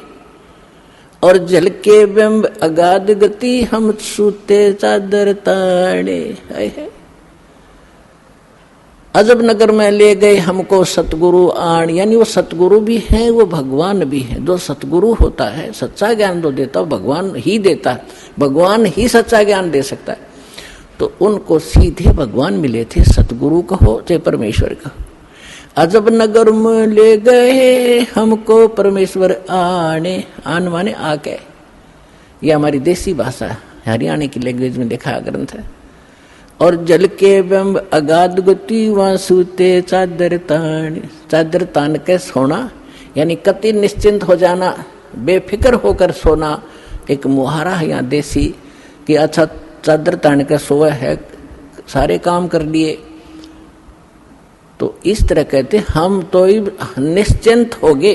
Speaker 2: और जल के बिंब अगाध गति हम सूते चादर ताड़े। अजब नगर में ले गए हमको सतगुरु आण, यानी वो सतगुरु भी हैं, वो भगवान भी हैं। जो सतगुरु होता है, सच्चा ज्ञान जो देता है भगवान ही देता है, भगवान ही सच्चा ज्ञान दे सकता है। तो उनको सीधे भगवान मिले थे, सतगुरु कहो चाहे परमेश्वर कहो। अजब नगर में ले गए हमको परमेश्वर आने, आन माने आके, ये हमारी देसी भाषा हरियाणा की लैंग्वेज में देखा ग्रंथ है। और जल के बिंब अगाध गति वहां सूते चादर तान, चादर तान के सोना, यानी कति निश्चिंत हो जाना, बेफिक्र होकर सोना। एक मुहारा है यहाँ देसी कि अच्छा चादर तान के सोए है, सारे काम कर लिए। तो इस तरह कहते हम तो निश्चिंत हो गए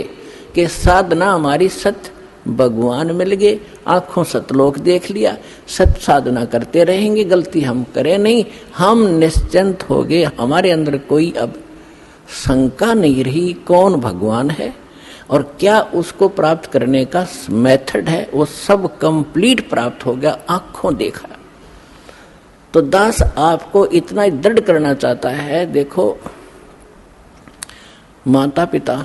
Speaker 2: कि साधना हमारी सत भगवान मिल गए, आंखों सतलोक देख लिया, सत साधना करते रहेंगे, गलती हम करें नहीं, हम निश्चिंत हो गए। हमारे अंदर कोई अब शंका नहीं रही कौन भगवान है। और क्या उसको प्राप्त करने का मेथड है, वो सब कंप्लीट प्राप्त हो गया, आंखों देखा। तो दास आपको इतना दृढ़ करना चाहता है। देखो, माता पिता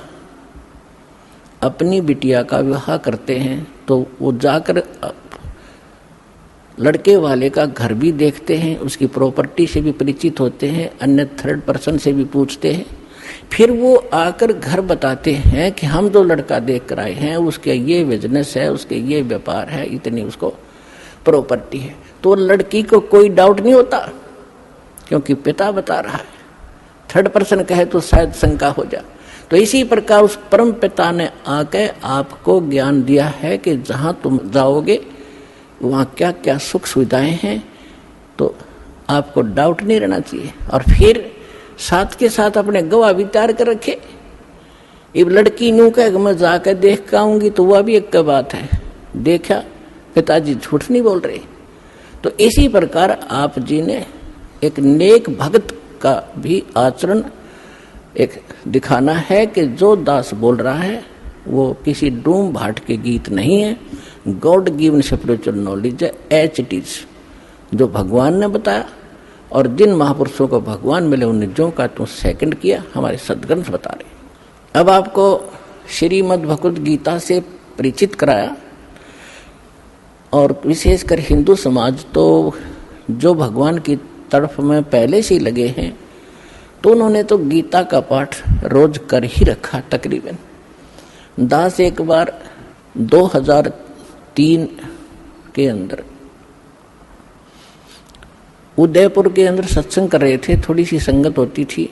Speaker 2: अपनी बिटिया का विवाह करते हैं तो वो जाकर लड़के वाले का घर भी देखते हैं, उसकी प्रॉपर्टी से भी परिचित होते हैं, अन्य थर्ड पर्सन से भी पूछते हैं, फिर वो आकर घर बताते हैं कि हम जो लड़का देख कर आए हैं उसके ये बिजनेस है, उसके ये व्यापार है, इतनी उसको प्रॉपर्टी है। तो लड़की को कोई डाउट नहीं होता क्योंकि पिता बता रहा है। थर्ड पर्सन कहे तो शायद शंका हो जाए। तो इसी प्रकार उस परम पिता ने आके आपको ज्ञान दिया है कि जहाँ तुम जाओगे वहाँ क्या क्या सुख सुविधाएं हैं, तो आपको डाउट नहीं रहना चाहिए। और फिर साथ के साथ अपने गवाह भी तैयार कर रखे। अब लड़की यूं कहे मैं जाकर देख के आऊंगी तो वह भी एक बात है, देखा पिताजी झूठ नहीं बोल रहे। तो इसी प्रकार आप जी ने एक नेक भक्त का भी आचरण एक दिखाना है कि जो दास बोल रहा है वो किसी डूम भाट के गीत नहीं है, गॉड गिवन स्पिरिचुअल नॉलेज है, एच इट इज, जो भगवान ने बताया। और जिन महापुरुषों को भगवान मिले उन्हें जो का तो सेकंड किया, हमारे सदग्रंथ बता रहे। अब आपको श्रीमद् भगवद गीता से परिचित कराया, और विशेषकर हिंदू समाज तो जो भगवान की तरफ में पहले से ही लगे हैं, तो उन्होंने तो गीता का पाठ रोज कर ही रखा तकरीबन। दास एक बार 2003 के अंदर उदयपुर के अंदर सत्संग कर रहे थे, थोड़ी सी संगत होती थी,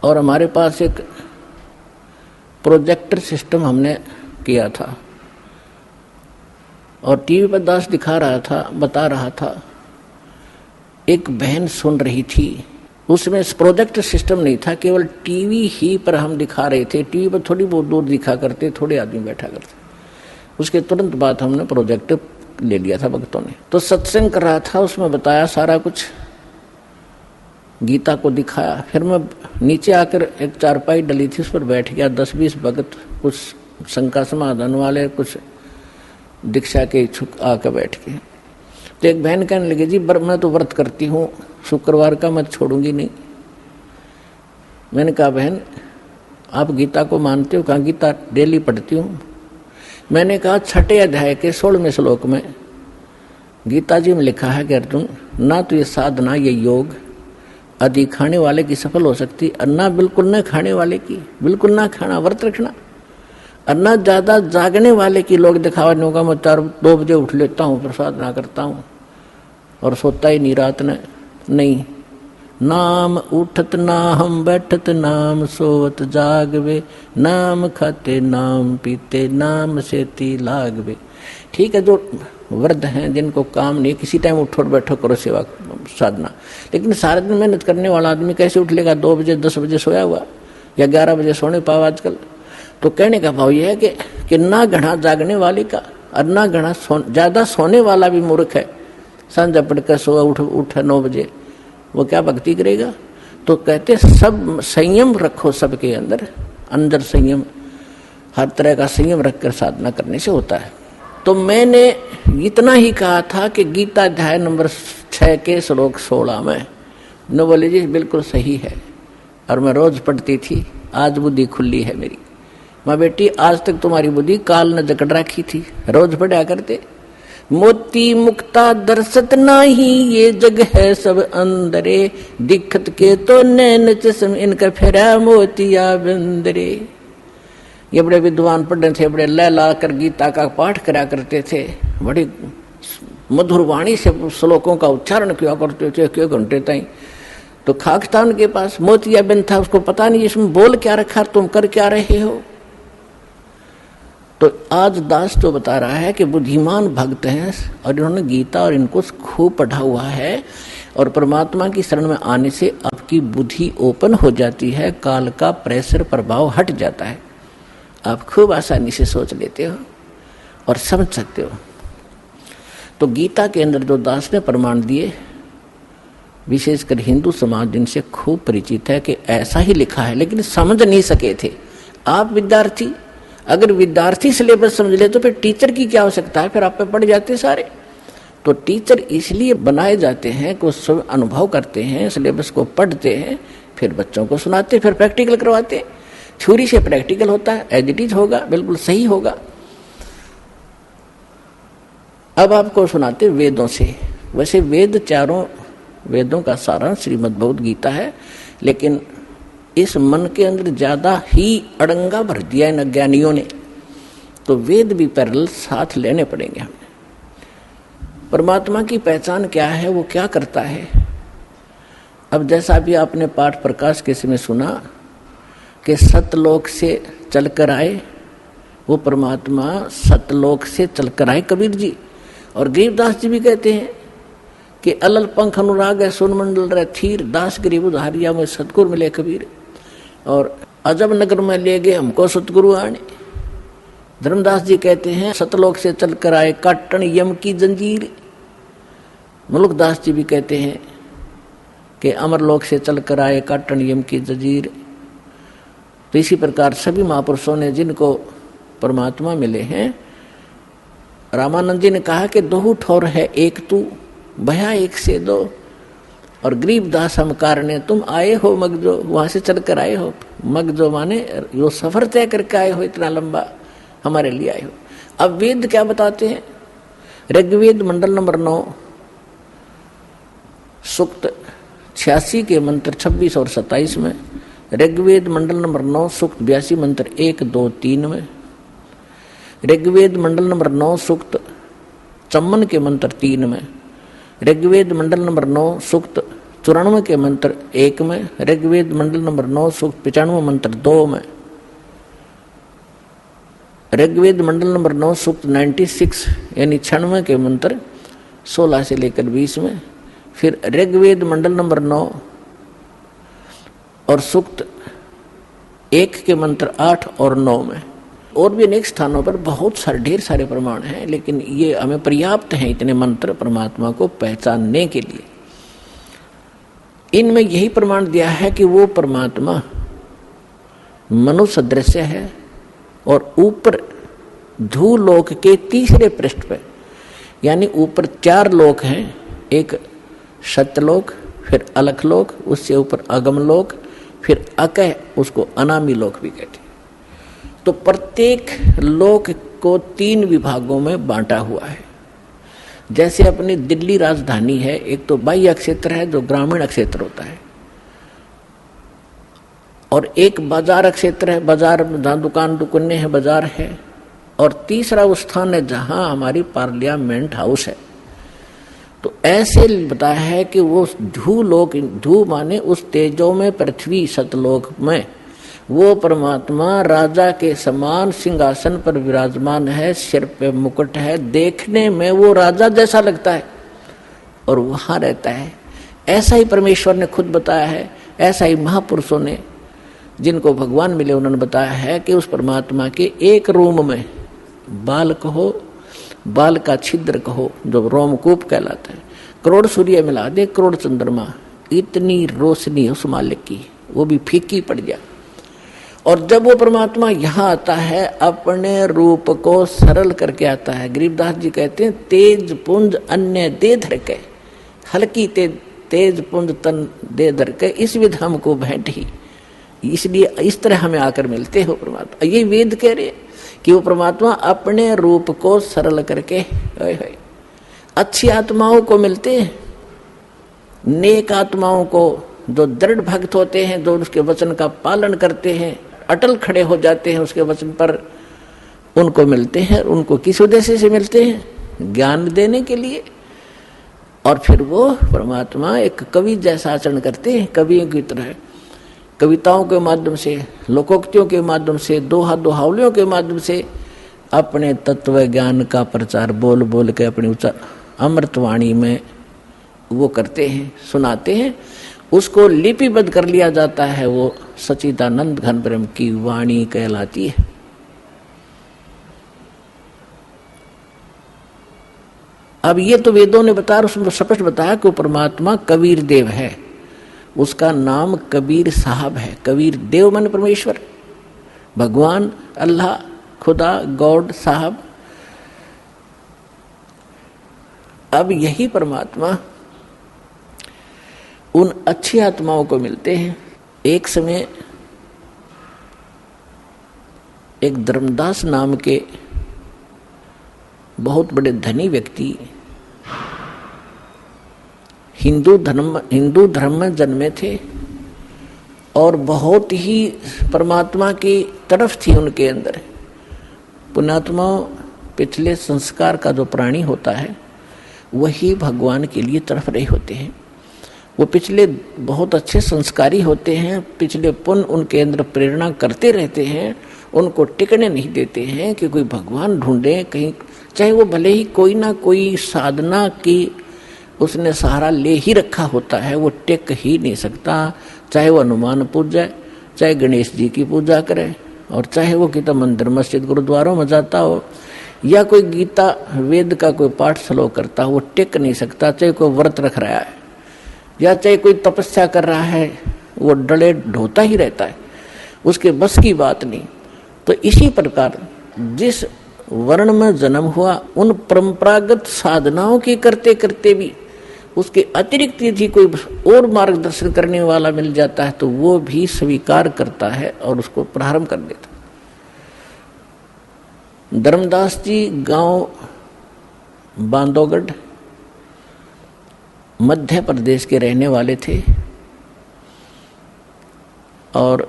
Speaker 2: और हमारे पास एक प्रोजेक्टर सिस्टम हमने किया था, और टीवी पर दास दिखा रहा था, बता रहा था। एक बहन सुन रही थी, उसमें प्रोजेक्टर सिस्टम नहीं था, केवल टीवी ही पर हम दिखा रहे थे। टीवी पर थोड़ी बहुत दूर दिखा करते, थोड़े आदमी बैठा करते। उसके तुरंत बाद हमने प्रोजेक्टर ले लिया था भक्तों ने। तो सत्संग कर रहा था, उसमें बताया सारा कुछ, गीता को दिखाया। फिर मैं नीचे आकर एक चारपाई डली थी, उस पर बैठ गया। 10-20 भगत, कुछ शंका समाधान वाले, कुछ दीक्षा के इच्छुक आकर बैठ गए। तो एक बहन कहने लगी, जी मैं तो व्रत करती हूँ, शुक्रवार का मैं छोड़ूंगी नहीं। मैंने कहा, बहन आप गीता को मानते हो? कहा, गीता डेली पढ़ती हूँ। मैंने कहा, 6 अध्याय के 16वें श्लोक में गीता जी में लिखा है कि अर्जुन, ना तो ये साधना, ये योग अधिक खाने वाले की सफल हो सकती, और ना बिल्कुल न खाने वाले की, बिल्कुल ना खाना, व्रत रखना। और ना ज्यादा जागने वाले की, लोग दिखावा नहीं होगा, मैं 2 बजे उठ लेता हूँ, प्रसाद ना करता हूँ और सोता ही नहीं रात ने, नहीं। नाम उठत ना हम बैठत, नाम सोवत जागवे, नाम खाते नाम पीते, नाम सेती लागवे। ठीक है, जो वृद्ध हैं जिनको काम नहीं, किसी टाइम उठो बैठो करो सेवा साधना, लेकिन सारे दिन मेहनत करने वाला आदमी कैसे उठ लेगा? 2 बजे 10 बजे सोया हुआ, या 11 बजे सोने पाओ आजकल। तो कहने का भाव यह है कि ना घना जागने वाले का, और ना घना ज्यादा सोने वाला भी मूर्ख है। संध्या पढ़कर सोया उठ 9 बजे, वो क्या भक्ति करेगा? तो कहते सब संयम रखो, सबके अंदर संयम, हर तरह का संयम रखकर साधना करने से होता है। तो मैंने इतना ही कहा था कि गीता अध्याय नंबर 6 के श्लोक 16 में न बोले जी बिल्कुल सही है, और मैं रोज पढ़ती थी। आज बुद्धि खुली है मेरी। माँ बेटी, आज तक तुम्हारी बुद्धि काल ने जकड़ रखी थी, रोज पढ़ा करते। मोती मुक्ता दर्शत नाही, ये जग है सब अंदरे, दिखत के तो नैन चश्म, इनका फेरा मोतिया बंदरे। ये बड़े विद्वान पंडित थे, बड़े ला कर गीता का पाठ करा करते थे, बड़ी मधुर वाणी से श्लोकों का उच्चारण किया करते थे कई घंटे तक। तो खाकतान के पास मोतिया बिंद था, उसको पता नहीं इसमें बोल क्या रखा, तुम कर क्या रहे हो। तो आज दास तो बता रहा है कि बुद्धिमान भक्त हैं, और इन्होंने गीता और इनको खूब पढ़ा हुआ है, और परमात्मा की शरण में आने से आपकी बुद्धि ओपन हो जाती है, काल का प्रेशर प्रभाव हट जाता है, आप खूब आसानी से सोच लेते हो और समझ सकते हो। तो गीता के अंदर जो दास ने प्रमाण दिए, विशेषकर हिंदू समाज जिनसे खूब परिचित है कि ऐसा ही लिखा है, लेकिन समझ नहीं सके थे। आप विद्यार्थी, अगर विद्यार्थी सिलेबस समझ ले तो फिर टीचर की क्या आवश्यकता है, फिर आप पे पड़ जाते सारे। तो टीचर इसलिए बनाए जाते हैं कि सब अनुभव करते हैं, सिलेबस को पढ़ते हैं, फिर बच्चों को सुनाते, फिर प्रैक्टिकल करवाते हैं। थ्योरी से प्रैक्टिकल होता है, एज इट इज होगा, बिल्कुल सही होगा। अब आपको सुनाते वेदों से। वैसे वेद चारों वेदों का सारांश श्रीमद् भगवद गीता है, लेकिन इस मन के अंदर ज्यादा ही अड़ंगा भर दिया इन अज्ञानियों ने, तो वेद भी पैरेलल साथ लेने पड़ेंगे हमें। परमात्मा की पहचान क्या है, वो क्या करता है। अब जैसा भी आपने पाठ प्रकाश के समय सुना कि सतलोक से चलकर आए, वो परमात्मा सतलोक से चलकर आए कबीर जी। और गरीबदास जी भी कहते हैं कि अलल पंख अनुराग है सुन मंडल रह थीर, दास गरीब उधारिया में सतगुरु मिले कबीर। और अजब नगर में ले गए हमको सतगुरु आने। धर्मदास जी कहते हैं सतलोक से चलकर आए काटन यम की जंजीर। मुल्कदास जी भी कहते हैं कि अमरलोक से चलकर आए काटन यम की जंजीर। तो इसी प्रकार सभी महापुरुषों ने जिनको परमात्मा मिले हैं, रामानंद जी ने कहा कि दो ठोर है एक तू, भया एक से दो। और गरीबदास हम कारणे तुम आए हो मगजो, वहां से चलकर आए हो। मगजो माने यो सफर तय करके आए हो, इतना लंबा हमारे लिए आए हो। अब वेद क्या बताते हैं। ऋग्वेद मंडल नंबर 9 सूक्त 86 के मंत्र 26 और 27 में, ऋग्वेद मंडल नंबर 9 सूक्त 82 मंत्र 1, 2, 3 में, ऋग्वेद मंडल नंबर 9 सूक्त 54 के मंत्र 3 में, ऋग्वेद मंडल नंबर 9 सूक्त 94 के मंत्र 1 में, ऋग्वेद मंडल नंबर 9 सूक्त 95 मंत्र 2 में, ऋग्वेद मंडल नंबर 9 सूक्त 96 यानी 96 के मंत्र 16 से लेकर 20 में, फिर ऋग्वेद मंडल नंबर 9 और सूक्त 1 के मंत्र 8 और 9 में। और भी अनेक स्थानों पर बहुत सारे ढेर सारे प्रमाण हैं, लेकिन ये हमें पर्याप्त हैं इतने मंत्र परमात्मा को पहचानने के लिए। इनमें यही प्रमाण दिया है कि वो परमात्मा मनुष्य सदृश है और ऊपर धूलोक के तीसरे पृष्ठ पे, यानी ऊपर 4 लोक हैं, एक सत्यलोक, फिर अलखलोक, उससे ऊपर अगमलोक, फिर अकह, उसको अनामी लोक भी कहते हैं। तो प्रत्येक लोक को 3 विभागों में बांटा हुआ है। जैसे अपनी दिल्ली राजधानी है, एक तो बाह्य क्षेत्र है जो ग्रामीण क्षेत्र होता है, और एक बाजार क्षेत्र है, बाजार जहाँ दुकान दुकानें हैं, बाजार है, और तीसरा वो स्थान है जहाँ हमारी पार्लियामेंट हाउस है। तो ऐसे बताया है कि वो धूलोक, धू माने उस तेजो में पृथ्वी सतलोक में वो परमात्मा राजा के समान सिंहासन पर विराजमान है, सिर पे मुकुट है, देखने में वो राजा जैसा लगता है और वहां रहता है। ऐसा ही परमेश्वर ने खुद बताया है, ऐसा ही महापुरुषों ने जिनको भगवान मिले उन्होंने बताया है कि उस परमात्मा के एक रूम में बाल कहो, बाल का छिद्र कहो जो रोमकूप कहलाता है, करोड़ सूर्य मिला दे, करोड़ चंद्रमा, इतनी रोशनी उस मालिक की, वो भी फीकी पड़ जाए। और जब वो परमात्मा यहाँ आता है अपने रूप को सरल करके आता है। गरीबदास जी कहते हैं तेज पुंज अन्य दे धर के, हल्की तेज पुंज तन दे धर के, इस विध हमको भेंट ही, इसलिए इस तरह हमें आकर मिलते हो परमात्मा। ये वेद कह रहे कि वो परमात्मा अपने रूप को सरल करके अच्छी आत्माओं को मिलते हैं, नेक आत्माओं को जो दृढ़ भक्त होते हैं, जो उसके वचन का पालन करते हैं, अटल खड़े हो जाते हैं उसके वचन पर, उनको मिलते हैं। उनको किस उद्देश्य से मिलते हैं? ज्ञान देने के लिए। और फिर वो परमात्मा एक कवि जैसा आचरण करते हैं, कवियों की तरह, कविताओं के माध्यम से, लोकोक्तियों के माध्यम से, दोहा दोहावलियों के माध्यम से अपने तत्व ज्ञान का प्रचार बोल बोल के अपनी अमृतवाणी में वो करते हैं, सुनाते हैं। उसको लिपिबद्ध कर लिया जाता है, वो सच्चिदानंद घन ब्रह्म की वाणी कहलाती है। अब ये तो वेदों ने बताया, उसमें स्पष्ट बताया कि वो परमात्मा कबीर देव है, उसका नाम कबीर साहब है। कबीर देव मन परमेश्वर, भगवान अल्लाह, खुदा, गॉड साहब। अब यही परमात्मा उन अच्छी आत्माओं को मिलते हैं। एक समय एक धर्मदास नाम के बहुत बड़े धनी व्यक्ति हिंदू धर्म में जन्मे थे और बहुत ही परमात्मा की तरफ थी उनके अंदर। पुण्यात्मा पिछले संस्कार का जो प्राणी होता है वही भगवान के लिए तरफ रहे होते हैं। वो पिछले बहुत अच्छे संस्कारी होते हैं, पिछले पुण्य उनके अंदर प्रेरणा करते रहते हैं, उनको टिकने नहीं देते हैं कि कोई भगवान ढूंढे कहीं, चाहे वो भले ही कोई ना कोई साधना की उसने सहारा ले ही रखा होता है, वो टिक ही नहीं सकता। चाहे वो हनुमान पूजा, चाहे गणेश जी की पूजा करे, और चाहे वो कितना मंदिर मस्जिद गुरुद्वारों में जाता हो, या कोई गीता वेद का कोई पाठ श्लोक करता हो, वो टिक नहीं सकता। चाहे कोई व्रत रख रहा है या चाहे कोई तपस्या कर रहा है, वो डले ढोता ही रहता है, उसके बस की बात नहीं। तो इसी प्रकार जिस वर्ण में जन्म हुआ, उन परंपरागत साधनाओं की करते करते भी उसके अतिरिक्त यदि कोई और मार्गदर्शन करने वाला मिल जाता है तो वो भी स्वीकार करता है और उसको प्रारंभ कर देता। धर्मदास जी गांव बांधवगढ़ मध्य प्रदेश के रहने वाले थे और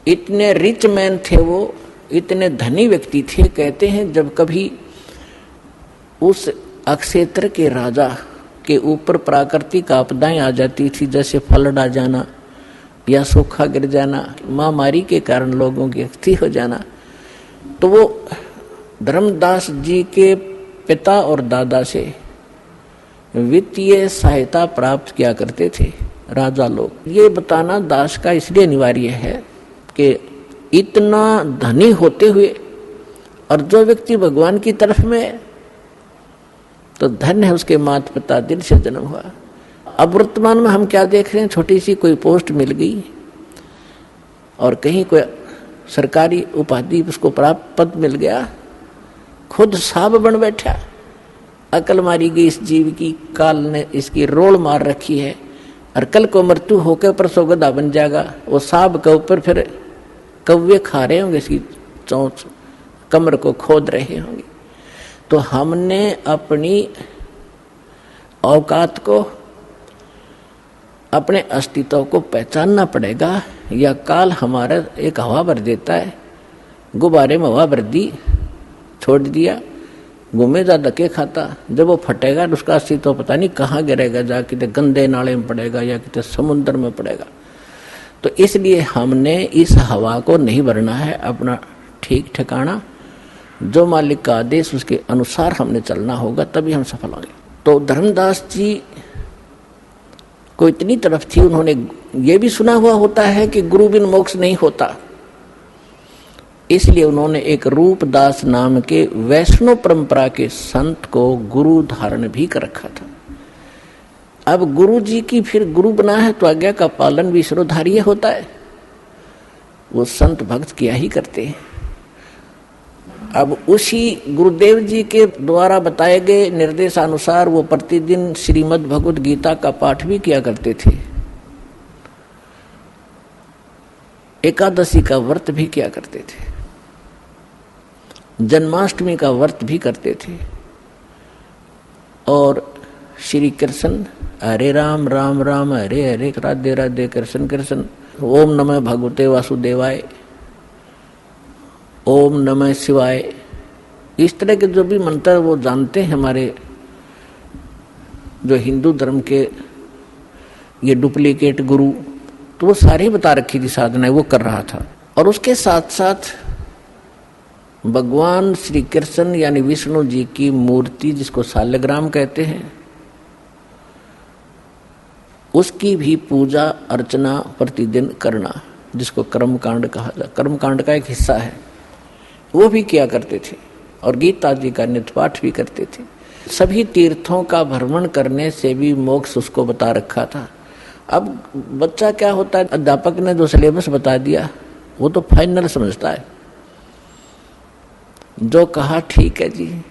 Speaker 2: इतने रिच मैन थे वो, इतने धनी व्यक्ति थे। कहते हैं जब कभी उस अक्षेत्र के राजा के ऊपर प्राकृतिक आपदाएं आ जाती थी, जैसे फ्लड आ जाना या सूखा गिर जाना, महामारी के कारण लोगों की हत्या हो जाना, तो वो धर्मदास जी के पिता और दादा से वित्तीय सहायता प्राप्त किया करते थे राजा लोग। ये बताना दास का इसलिए अनिवार्य है कि इतना धनी होते हुए और जो व्यक्ति भगवान की तरफ में, तो धन्य है उसके माता पिता दिल से जन्म हुआ। अब वर्तमान में हम क्या देख रहे हैं, छोटी सी कोई पोस्ट मिल गई और कहीं कोई सरकारी उपाधि उसको प्राप्त पद मिल गया, खुद साहब बन बैठा। अकल मारी गई इस जीव की, काल ने इसकी रोल मार रखी है और कल को मृत्यु होकर परसों गधा बन जाएगा। वो साहब के ऊपर फिर कौवे खा रहे होंगे, इसकी चोंच कमर को खोद रहे होंगे। तो हमने अपनी औकात को, अपने अस्तित्व को पहचानना पड़ेगा, या काल हमारा एक हवा भर देता है, गुब्बारे में हवा भर दी, छोड़ दिया, घूमेगा धक्के खाता, जब वो फटेगा उसका अस्तित्व पता नहीं कहाँ गिरेगा, जा कितने गंदे नाले में पड़ेगा या कितने समुद्र में पड़ेगा। तो इसलिए हमने इस हवा को नहीं भरना है, अपना ठीक ठिकाना, जो मालिक का आदेश उसके अनुसार हमने चलना होगा, तभी हम सफल होंगे। तो धर्मदास जी को इतनी तरफ थी, उन्होंने ये भी सुना हुआ होता है कि गुरु बिन मोक्ष नहीं होता, इसलिए उन्होंने एक रूपदास नाम के वैष्णव परंपरा के संत को गुरु धारण भी कर रखा था। अब गुरु जी की फिर गुरु बना है तो आज्ञा का पालन भी शिरोधार्य होता है, वो संत भक्त किया ही करते हैं। अब उसी गुरुदेव जी के द्वारा बताए गए निर्देशानुसार वो प्रतिदिन श्रीमद् भगवद गीता का पाठ भी किया करते थे, एकादशी का व्रत भी किया करते थे, जन्माष्टमी का व्रत भी करते थे, और श्री कृष्ण हरे राम राम राम हरे हरे राधे राधे कृष्ण कृष्ण, ओम नमः भगवते वासुदेवाय, ओम नमः शिवाय, इस तरह के जो भी मंत्र वो जानते हैं हमारे जो हिंदू धर्म के ये डुप्लीकेट गुरु, तो वो सारी बता रखी थी साधनाएं, वो कर रहा था। और उसके साथ साथ भगवान श्री कृष्ण यानी विष्णु जी की मूर्ति, जिसको शालग्राम कहते हैं, उसकी भी पूजा अर्चना प्रतिदिन करना, जिसको कर्मकांड कहा जाता, कर्मकांड का एक हिस्सा है, वो भी किया करते थे। और गीता जी का नित्य पाठ भी करते थे। सभी तीर्थों का भ्रमण करने से भी मोक्ष उसको बता रखा था। अब बच्चा क्या होता है, अध्यापक ने जो सिलेबस बता दिया वो तो फाइनल समझता है। जो कहा ठीक है जी।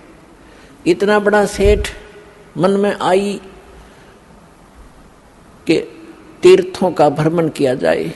Speaker 2: इतना बड़ा सेठ मन में आई कि तीर्थों का भ्रमण किया जाए,